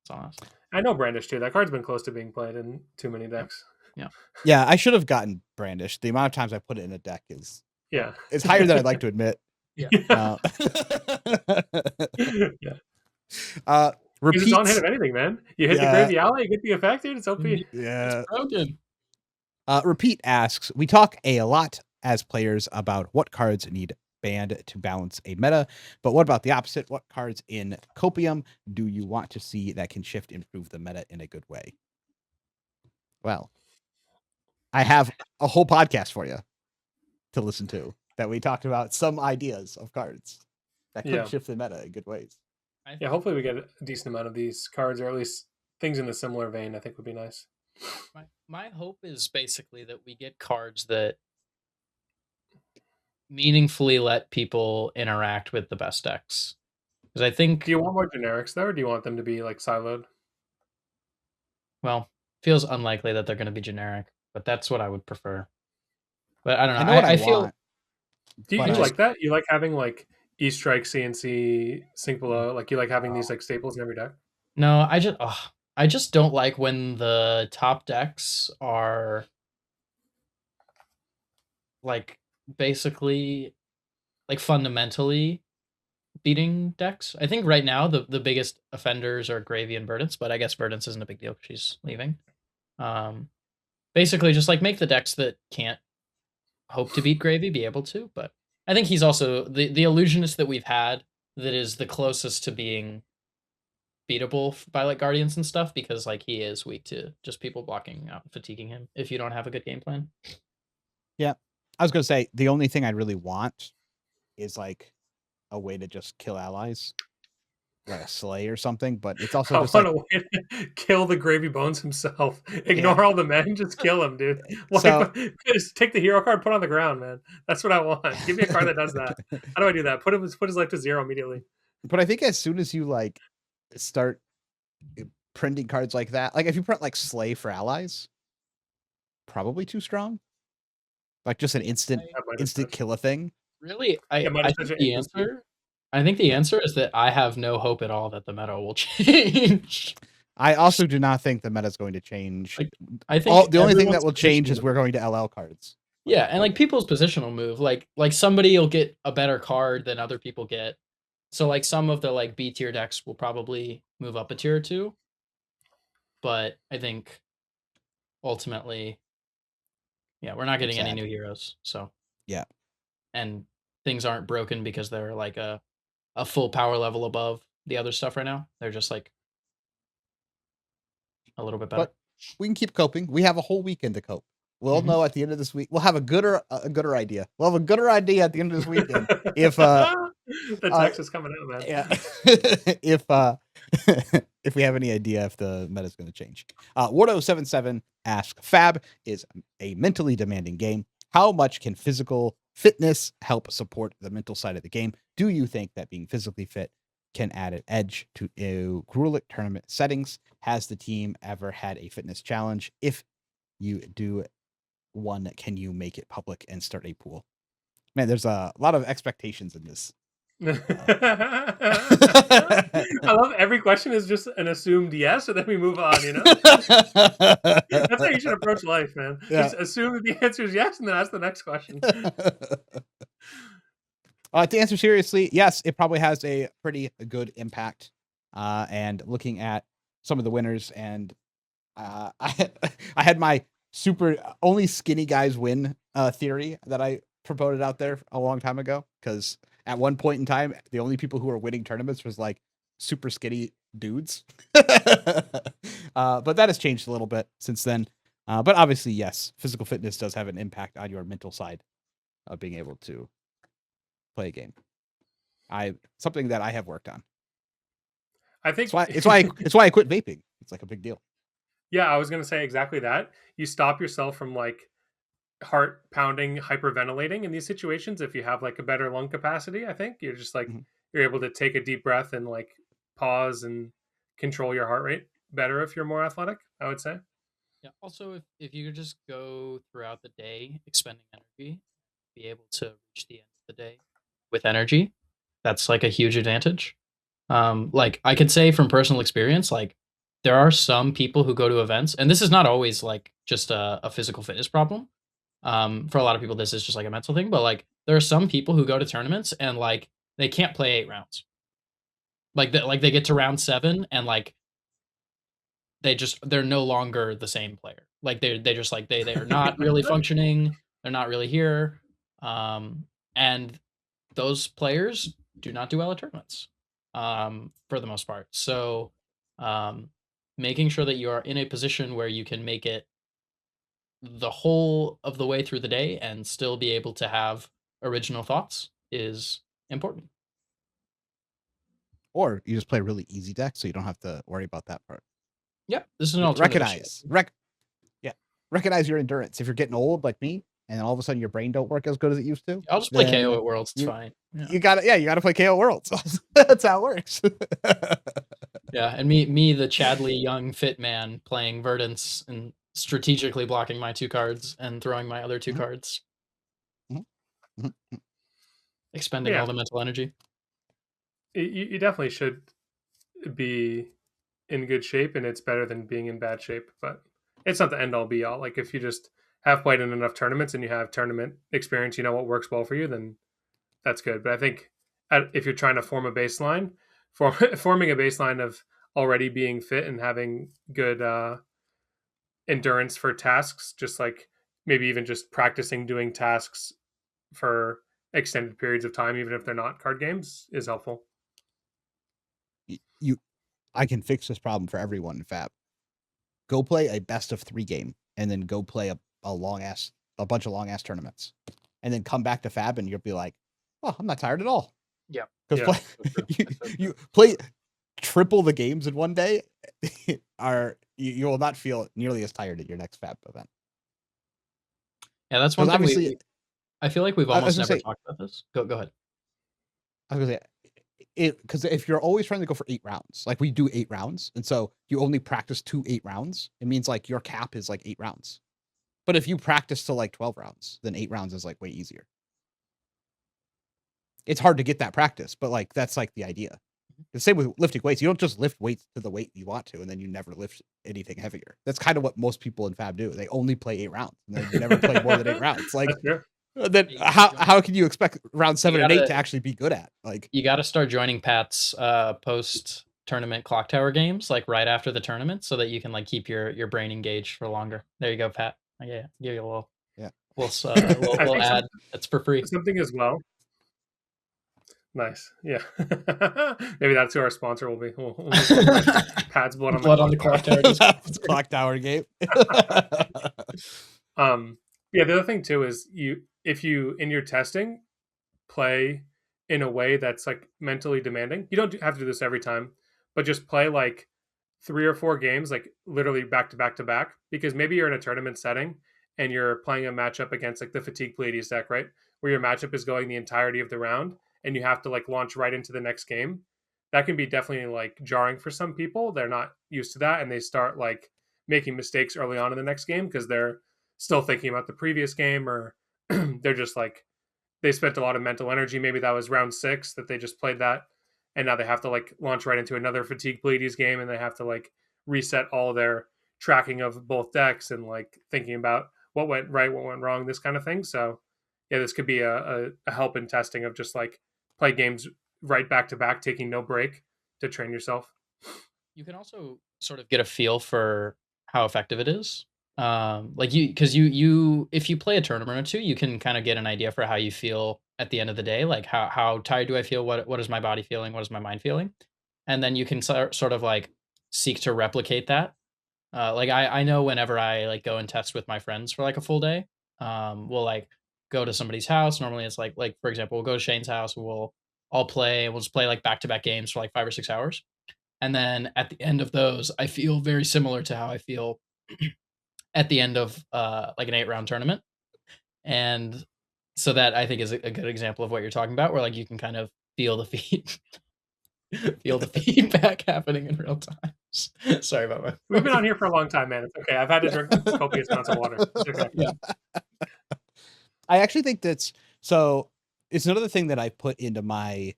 It's honest.
I know Brandish too. That card's been close to being played in too many decks.
Yeah, I should have gotten Brandish. The amount of times I put it in a deck is
Yeah.
higher than I'd like to admit.
Yeah.
Uh,
Yeah. Because it's on hit
repeats.
of anything, man. You hit the
Yeah.
Gravy Ally, you get the effect, dude. It's OP.
Yeah.
It's broken.
Repeat asks, we talk a lot as players about what cards need banned to balance a meta, but what about the opposite? What cards in Copium do you want to see that can shift, improve the meta in a good way? Well, I have a whole podcast for you to listen to that we talked about some ideas of cards that could
Yeah.
shift the meta in good ways.
Yeah, hopefully we get a decent amount of these cards, or at least things in a similar vein, I think would be nice.
My hope is basically that we get cards that meaningfully let people interact with the best decks. Because I think,
Do you want more generics though, or do you want them to be like siloed?
well, feels unlikely that they're going to be generic, but that's what I would prefer. But I don't know.
I know what I
feel
want.
Do you
But I-
like that? You like having like E-Strike, CNC, Sync Below? Like you like having these like staples in every deck?
no, I just don't like when the top decks are like basically like fundamentally beating decks. I think right now the biggest offenders are Gravy and Verdance, but I guess Verdance isn't a big deal because she's leaving. Basically just like make the decks that can't hope to beat Gravy be able to, but I think he's also the illusionist that we've had that is the closest to being beatable by like Guardians and stuff, because like he is weak to just people blocking out and fatiguing him if you don't have a good game plan.
Yeah. I was going to say, the only thing I really want is like a way to just kill allies, like a slay or something, but it's also
I
just
want
like,
a way to kill the Gravy Bones himself. Ignore all the men, just kill him, dude.
So-
Just take the hero card, put it on the ground, man. That's what I want. Give me a card that does that. How do I do that? Put his life to 0 immediately.
but I think as soon as you like start printing cards like that, like if you print like slay for allies, probably too strong. Like just an instant kill a thing.
Really,
Yeah, might
I
have
think
such
the
an instant
answer. I think the answer is that I have no hope at all that the meta will change.
I also do not think the meta is going to change.
Like, I think
the only thing that
everyone's
will change is
position-
we're going to LL cards.
Yeah, and like people's position will move. Like somebody will get a better card than other people get. So like some of the like B tier decks will probably move up a tier or two. But I think ultimately, yeah, we're not getting any new heroes. So
yeah,
and things aren't broken because they're like a full power level above the other stuff right now. They're just like a little bit better.
but we can keep coping. We have a whole weekend to cope. We'll know at the end of this week. We'll have a gooder idea. We'll have a gooder idea at the end of this weekend if
the text is coming out, man.
Yeah. if if we have any idea if the meta is going to change. Wardo77 asks, FAB is a mentally demanding game. How much can physical fitness help support the mental side of the game? Do you think that being physically fit can add an edge to Gruelich tournament settings? Has the team ever had a fitness challenge? If you do one, can you make it public and start a pool? Man, there's a lot of expectations in this.
I love every question is just an assumed yes, and then we move on, you know? That's how you should approach life, man.
Yeah.
Just assume that the answer is yes, and then ask the next question.
To answer seriously, yes, it probably has a pretty good impact. And looking at some of the winners, and I had my super only skinny guys win theory that I promoted out there a long time ago, because at one point in time, the only people who were winning tournaments was like super skinny dudes. But that has changed a little bit since then. But obviously, yes, physical fitness does have an impact on your mental side of being able to play a game. Something that I have worked on.
I think
it's why I quit vaping. It's like a big deal.
Yeah, I was going to say exactly that. You stop yourself from like heart pounding, hyperventilating in these situations. If you have like a better lung capacity, I think you're just like, you're able to take a deep breath and like pause and control your heart rate better if you're more athletic, I would say.
Yeah. Also, if you just go throughout the day expending energy, be able to reach the end the day with energy. That's like a huge advantage. Like I could say from personal experience, like there are some people who go to events, and this is not always like just a physical fitness problem. For a lot of people, this is just like a mental thing, but like there are some people who go to tournaments and like they can't play 8 rounds. Like they get to round 7 and like they're no longer the same player. Like they just like they are not really functioning. They're not really here. And those players do not do well at tournaments, for the most part. So, making sure that you are in a position where you can make it the whole of the way through the day and still be able to have original thoughts is important.
Or you just play a really easy deck, so you don't have to worry about that part.
Yeah, this is an alternative.
Recognize your endurance. If you're getting old like me, and all of a sudden your brain don't work as good as it used to,
I'll just play KO at Worlds. It's fine. Yeah.
You gotta play KO Worlds. That's how it works.
Yeah, and me, the Chadley young fit man, playing Verdance and strategically blocking my 2 cards and throwing my other 2 cards, expending all the mental energy.
You definitely should be in good shape, and it's better than being in bad shape. But it's not the end all be all. Like if you just have played in enough tournaments and you have tournament experience, you know what works well for you, then that's good. But I think if you're trying to form a baseline, forming a baseline of already being fit and having good endurance for tasks, just like maybe even just practicing doing tasks for extended periods of time, even if they're not card games, is helpful.
I can fix this problem for everyone in FAB. Go play a best of 3 game, and then go play a bunch of long ass tournaments, and then come back to FAB, and you'll be like, "Oh, I'm not tired at all."
Yeah,
because you play triple the games in one day, you will not feel nearly as tired at your next FAB event.
Yeah, that's one thing. I feel like we've almost never talked about this. Go ahead.
I was gonna say, because if you're always trying to go for 8 rounds, like we do 8 rounds, and so you only practice 8 rounds, it means like your cap is like 8 rounds. But if you practice to like 12 rounds, then 8 rounds is like way easier. It's hard to get that practice, but like that's like the idea. The same with lifting weights. You don't just lift weights to the weight you want to, and then you never lift anything heavier. That's kind of what most people in FAB do. They only play 8 rounds, and they never play more than 8 rounds. Like, then how can you expect round 7 and 8 to actually be good at? Like,
you got to start joining Pat's post tournament clock tower games, like right after the tournament, so that you can like keep your brain engaged for longer. There you go, Pat. Yeah, give you a little little ad. That's for free.
Something as well. Nice. Yeah. Maybe that's who our sponsor will be. Pat's blood on the clock tower.
Pat's clock tower game.
Yeah, the other thing too is if you in your testing play in a way that's like mentally demanding. You don't have to do this every time, but just play like 3 or 4 games, like literally back to back to back, because maybe you're in a tournament setting and you're playing a matchup against like the Fatigue Pleiades deck, right? Where your matchup is going the entirety of the round and you have to like launch right into the next game. That can be definitely like jarring for some people. They're not used to that, and they start like making mistakes early on in the next game because they're still thinking about the previous game, or they're just like, they spent a lot of mental energy. Maybe that was round 6 that they just played that, and now they have to like launch right into another Fatigue Pleiades game, and they have to like reset all their tracking of both decks and like thinking about what went right, what went wrong, this kind of thing. So yeah, this could be a help in testing of just like play games right back to back, taking no break to train yourself.
You can also sort of get a feel for how effective it is. Like because you if you play a tournament or 2, you can kind of get an idea for how you feel at the end of the day. Like how tired do I feel? What is my body feeling? What is my mind feeling? And then you can sort of like seek to replicate that. Like I know whenever I like go and test with my friends for like a full day, we'll like go to somebody's house. Normally it's like for example, we'll go to Shane's house and we'll all play. We'll just play like back-to-back games for like 5 or 6 hours. And then at the end of those, I feel very similar to how I feel at the end of like an 8-round tournament. And so that I think is a good example of what you're talking about, where like you can kind of feel the feedback happening in real time. Sorry about my.
We've been on here for a long time, man. It's okay. I've had to drink copious amounts of water. It's okay.
Yeah.
I actually think that's so. it's another thing that I put into my.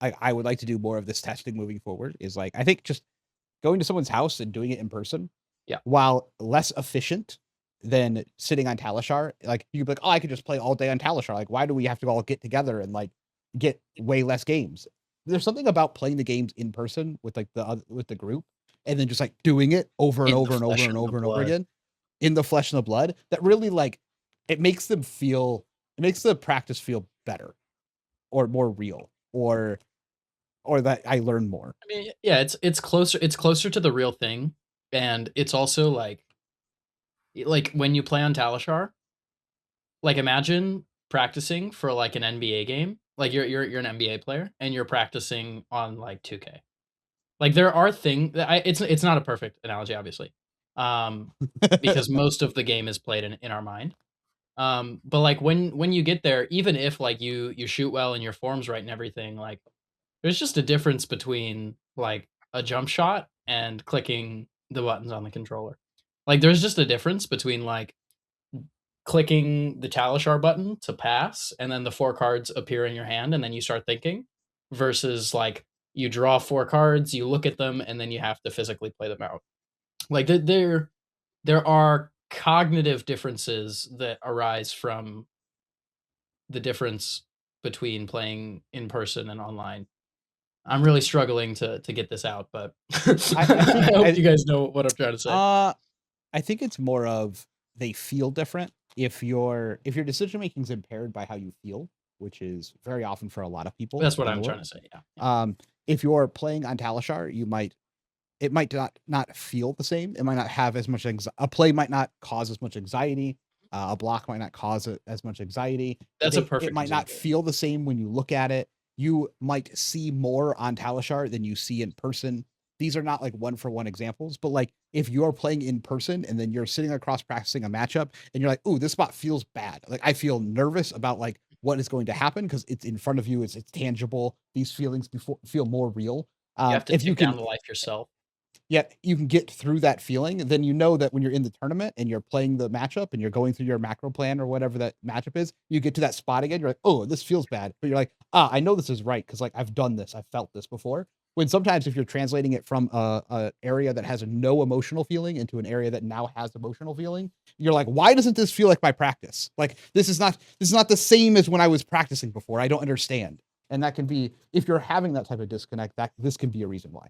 I would like to do more of this testing moving forward. Is like I think just going to someone's house and doing it in person.
Yeah.
While less efficient than sitting on Talishar, like you could be like, oh, I could just play all day on Talishar. Like, why do we have to all get together and like get way less games? There's something about playing the games in person with like with the group and then just like doing it over and
In the
over and over
flesh
and
and the
over and over
blood.
again in the flesh and the blood that really like it makes the practice feel better or more real or that I learn more.
I mean, yeah, it's closer to the real thing, and it's also like when you play on Talishar, like imagine practicing for like an NBA game. Like you're an NBA player and you're practicing on like 2K. Like there are things that it's not a perfect analogy, obviously. Because most of the game is played in our mind. But like when you get there, even if like you shoot well and your form's right and everything, like there's just a difference between like a jump shot and clicking the buttons on the controller. Like there's just a difference between like clicking the Talishar button to pass and then the 4 cards appear in your hand and then you start thinking versus like you draw 4 cards, you look at them and then you have to physically play them out. Like there are cognitive differences that arise from the difference between playing in person and online. I'm really struggling to get this out, but I hope you guys know what I'm trying to say.
I think it's more of they feel different if your decision making is impaired by how you feel, which is very often for a lot of people.
That's what I'm trying to say. Yeah.
If you're playing on Talishar, it might not feel the same. It might not have as much a play might not cause as much anxiety. A block might not cause as much anxiety.
That's a perfect
It might not feel the same when you look at it. You might see more on Talishar than you see in person. These are not like 1-for-1 examples, but like if you're playing in person and then you're sitting across practicing a matchup and you're like, "Ooh, this spot feels bad." Like I feel nervous about like what is going to happen because it's in front of you. It's tangible. These feelings feel more real.
You have to take down the life yourself.
Yeah, you can get through that feeling, then you know that when you're in the tournament and you're playing the matchup and you're going through your macro plan or whatever that matchup is, you get to that spot again, you're like, oh, this feels bad. But you're like, I know this is right because like I've done this, I've felt this before. When sometimes if you're translating it from a area that has no emotional feeling into an area that now has emotional feeling, you're like, why doesn't this feel like my practice? Like this is not the same as when I was practicing before. I don't understand. And that can be, if you're having that type of disconnect, that this can be a reason why.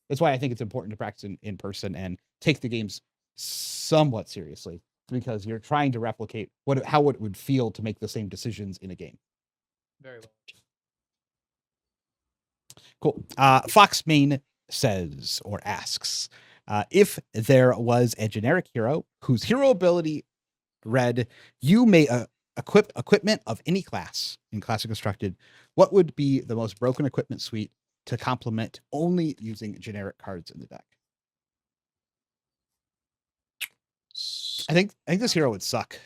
That's why I think it's important to practice in person and take the games somewhat seriously because you're trying to replicate how it would feel to make the same decisions in a game.
Very well.
Cool. Fox Main says or asks, if there was a generic hero whose hero ability read, you may equip equipment of any class in Classic Constructed, what would be the most broken equipment suite to complement only using generic cards in the deck? I think this hero would suck.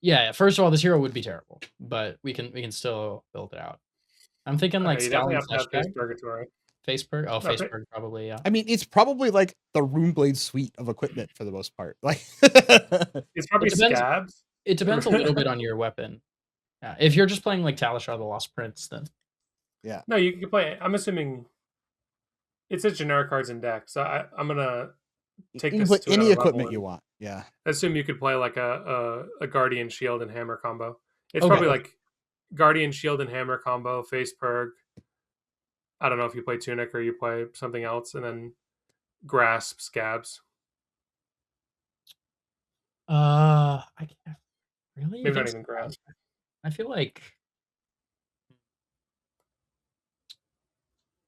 Yeah, first of all, this hero would be terrible, but we can still build it out. I'm thinking like
Stallion
Stallion
Face Purgatory.
Faceberg? Oh, Faceberg probably, yeah.
I mean, it's probably like the Runeblade suite of equipment for the most part. Like
it's probably scabs.
It depends a little bit on your weapon. Yeah, if you're just playing like Talishar the Lost Prince, then
yeah.
No, you can play. I'm assuming it says generic cards in deck, so I'm gonna take this to
any equipment you want. Yeah.
I assume you could play like a Guardian Shield and Hammer combo. It's probably like Guardian Shield and Hammer combo, Face Purg. I don't know if you play Tunic or you play something else, and then Grasp, Scabs.
I can't really.
Maybe not even Grasp.
I feel like,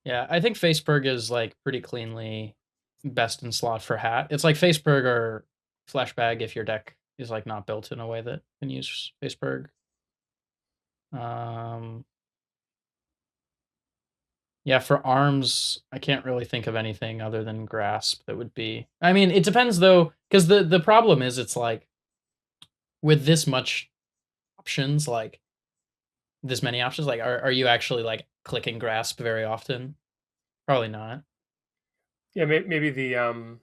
yeah, I think Faceberg is like pretty cleanly best in slot for Hat. It's like Faceberg or Flashbag if your deck is like not built in a way that can use Faceberg. Yeah, for arms, I can't really think of anything other than Grasp that would be. I mean, it depends though, because the problem is it's like with this much options, like this many options, like are you actually like clicking Grasp very often? Probably not.
Yeah, maybe the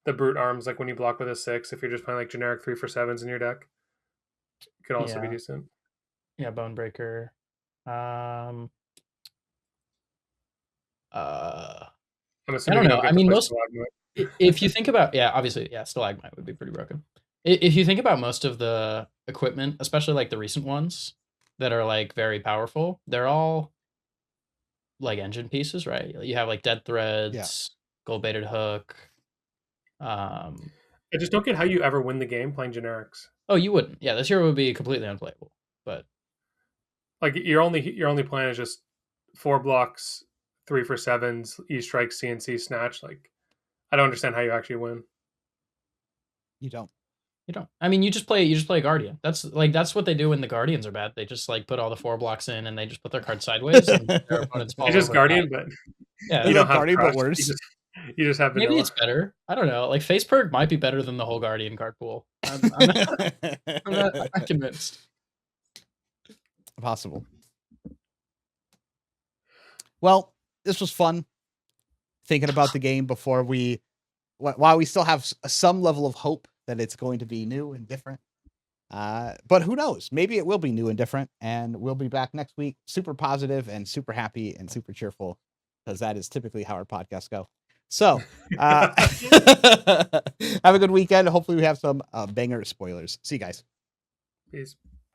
brute arms, like when you block with a 6, if you're just playing like generic 3 for 7s in your deck, could also be decent.
Yeah, Bonebreaker.
I'm
I
assuming
don't
you
know.
don't get
I
to
mean,
play
most
Stalagmite.
if you think about, yeah, obviously, yeah, Stalagmite would be pretty broken. If you think about most of the equipment, especially like the recent ones that are like very powerful, they're all like engine pieces, right? You have like dead
Yeah.
threads, gold baited hook.
I just don't get how you ever win the game playing generics.
Oh, you wouldn't. Yeah, this year would be completely unplayable. But
Like your only plan is just 4 blocks, 3 for 7s, E strike, CNC snatch. Like I don't understand how you actually win.
You don't.
you don't. I mean, you just play Guardian. That's what they do when the Guardians are bad. They just like put all the 4 blocks in and they just put their card sideways and their opponents fall
It's just
over and die.
Guardian, but
Yeah,
you
It's
don't
like
have
Guardian, but
crush.
worse.
You just have
maybe
vanilla.
it's better. I don't know. Like Faceberg might be better than the whole Guardian card pool. I'm not convinced.
Possible. Well, this was fun. Thinking about the game before while we still have some level of hope that it's going to be new and different. But who knows? Maybe it will be new and different, and we'll be back next week, super positive and super happy and super cheerful, because that is typically how our podcasts go. So, have a good weekend. Hopefully, we have some banger spoilers. See you guys.
Peace.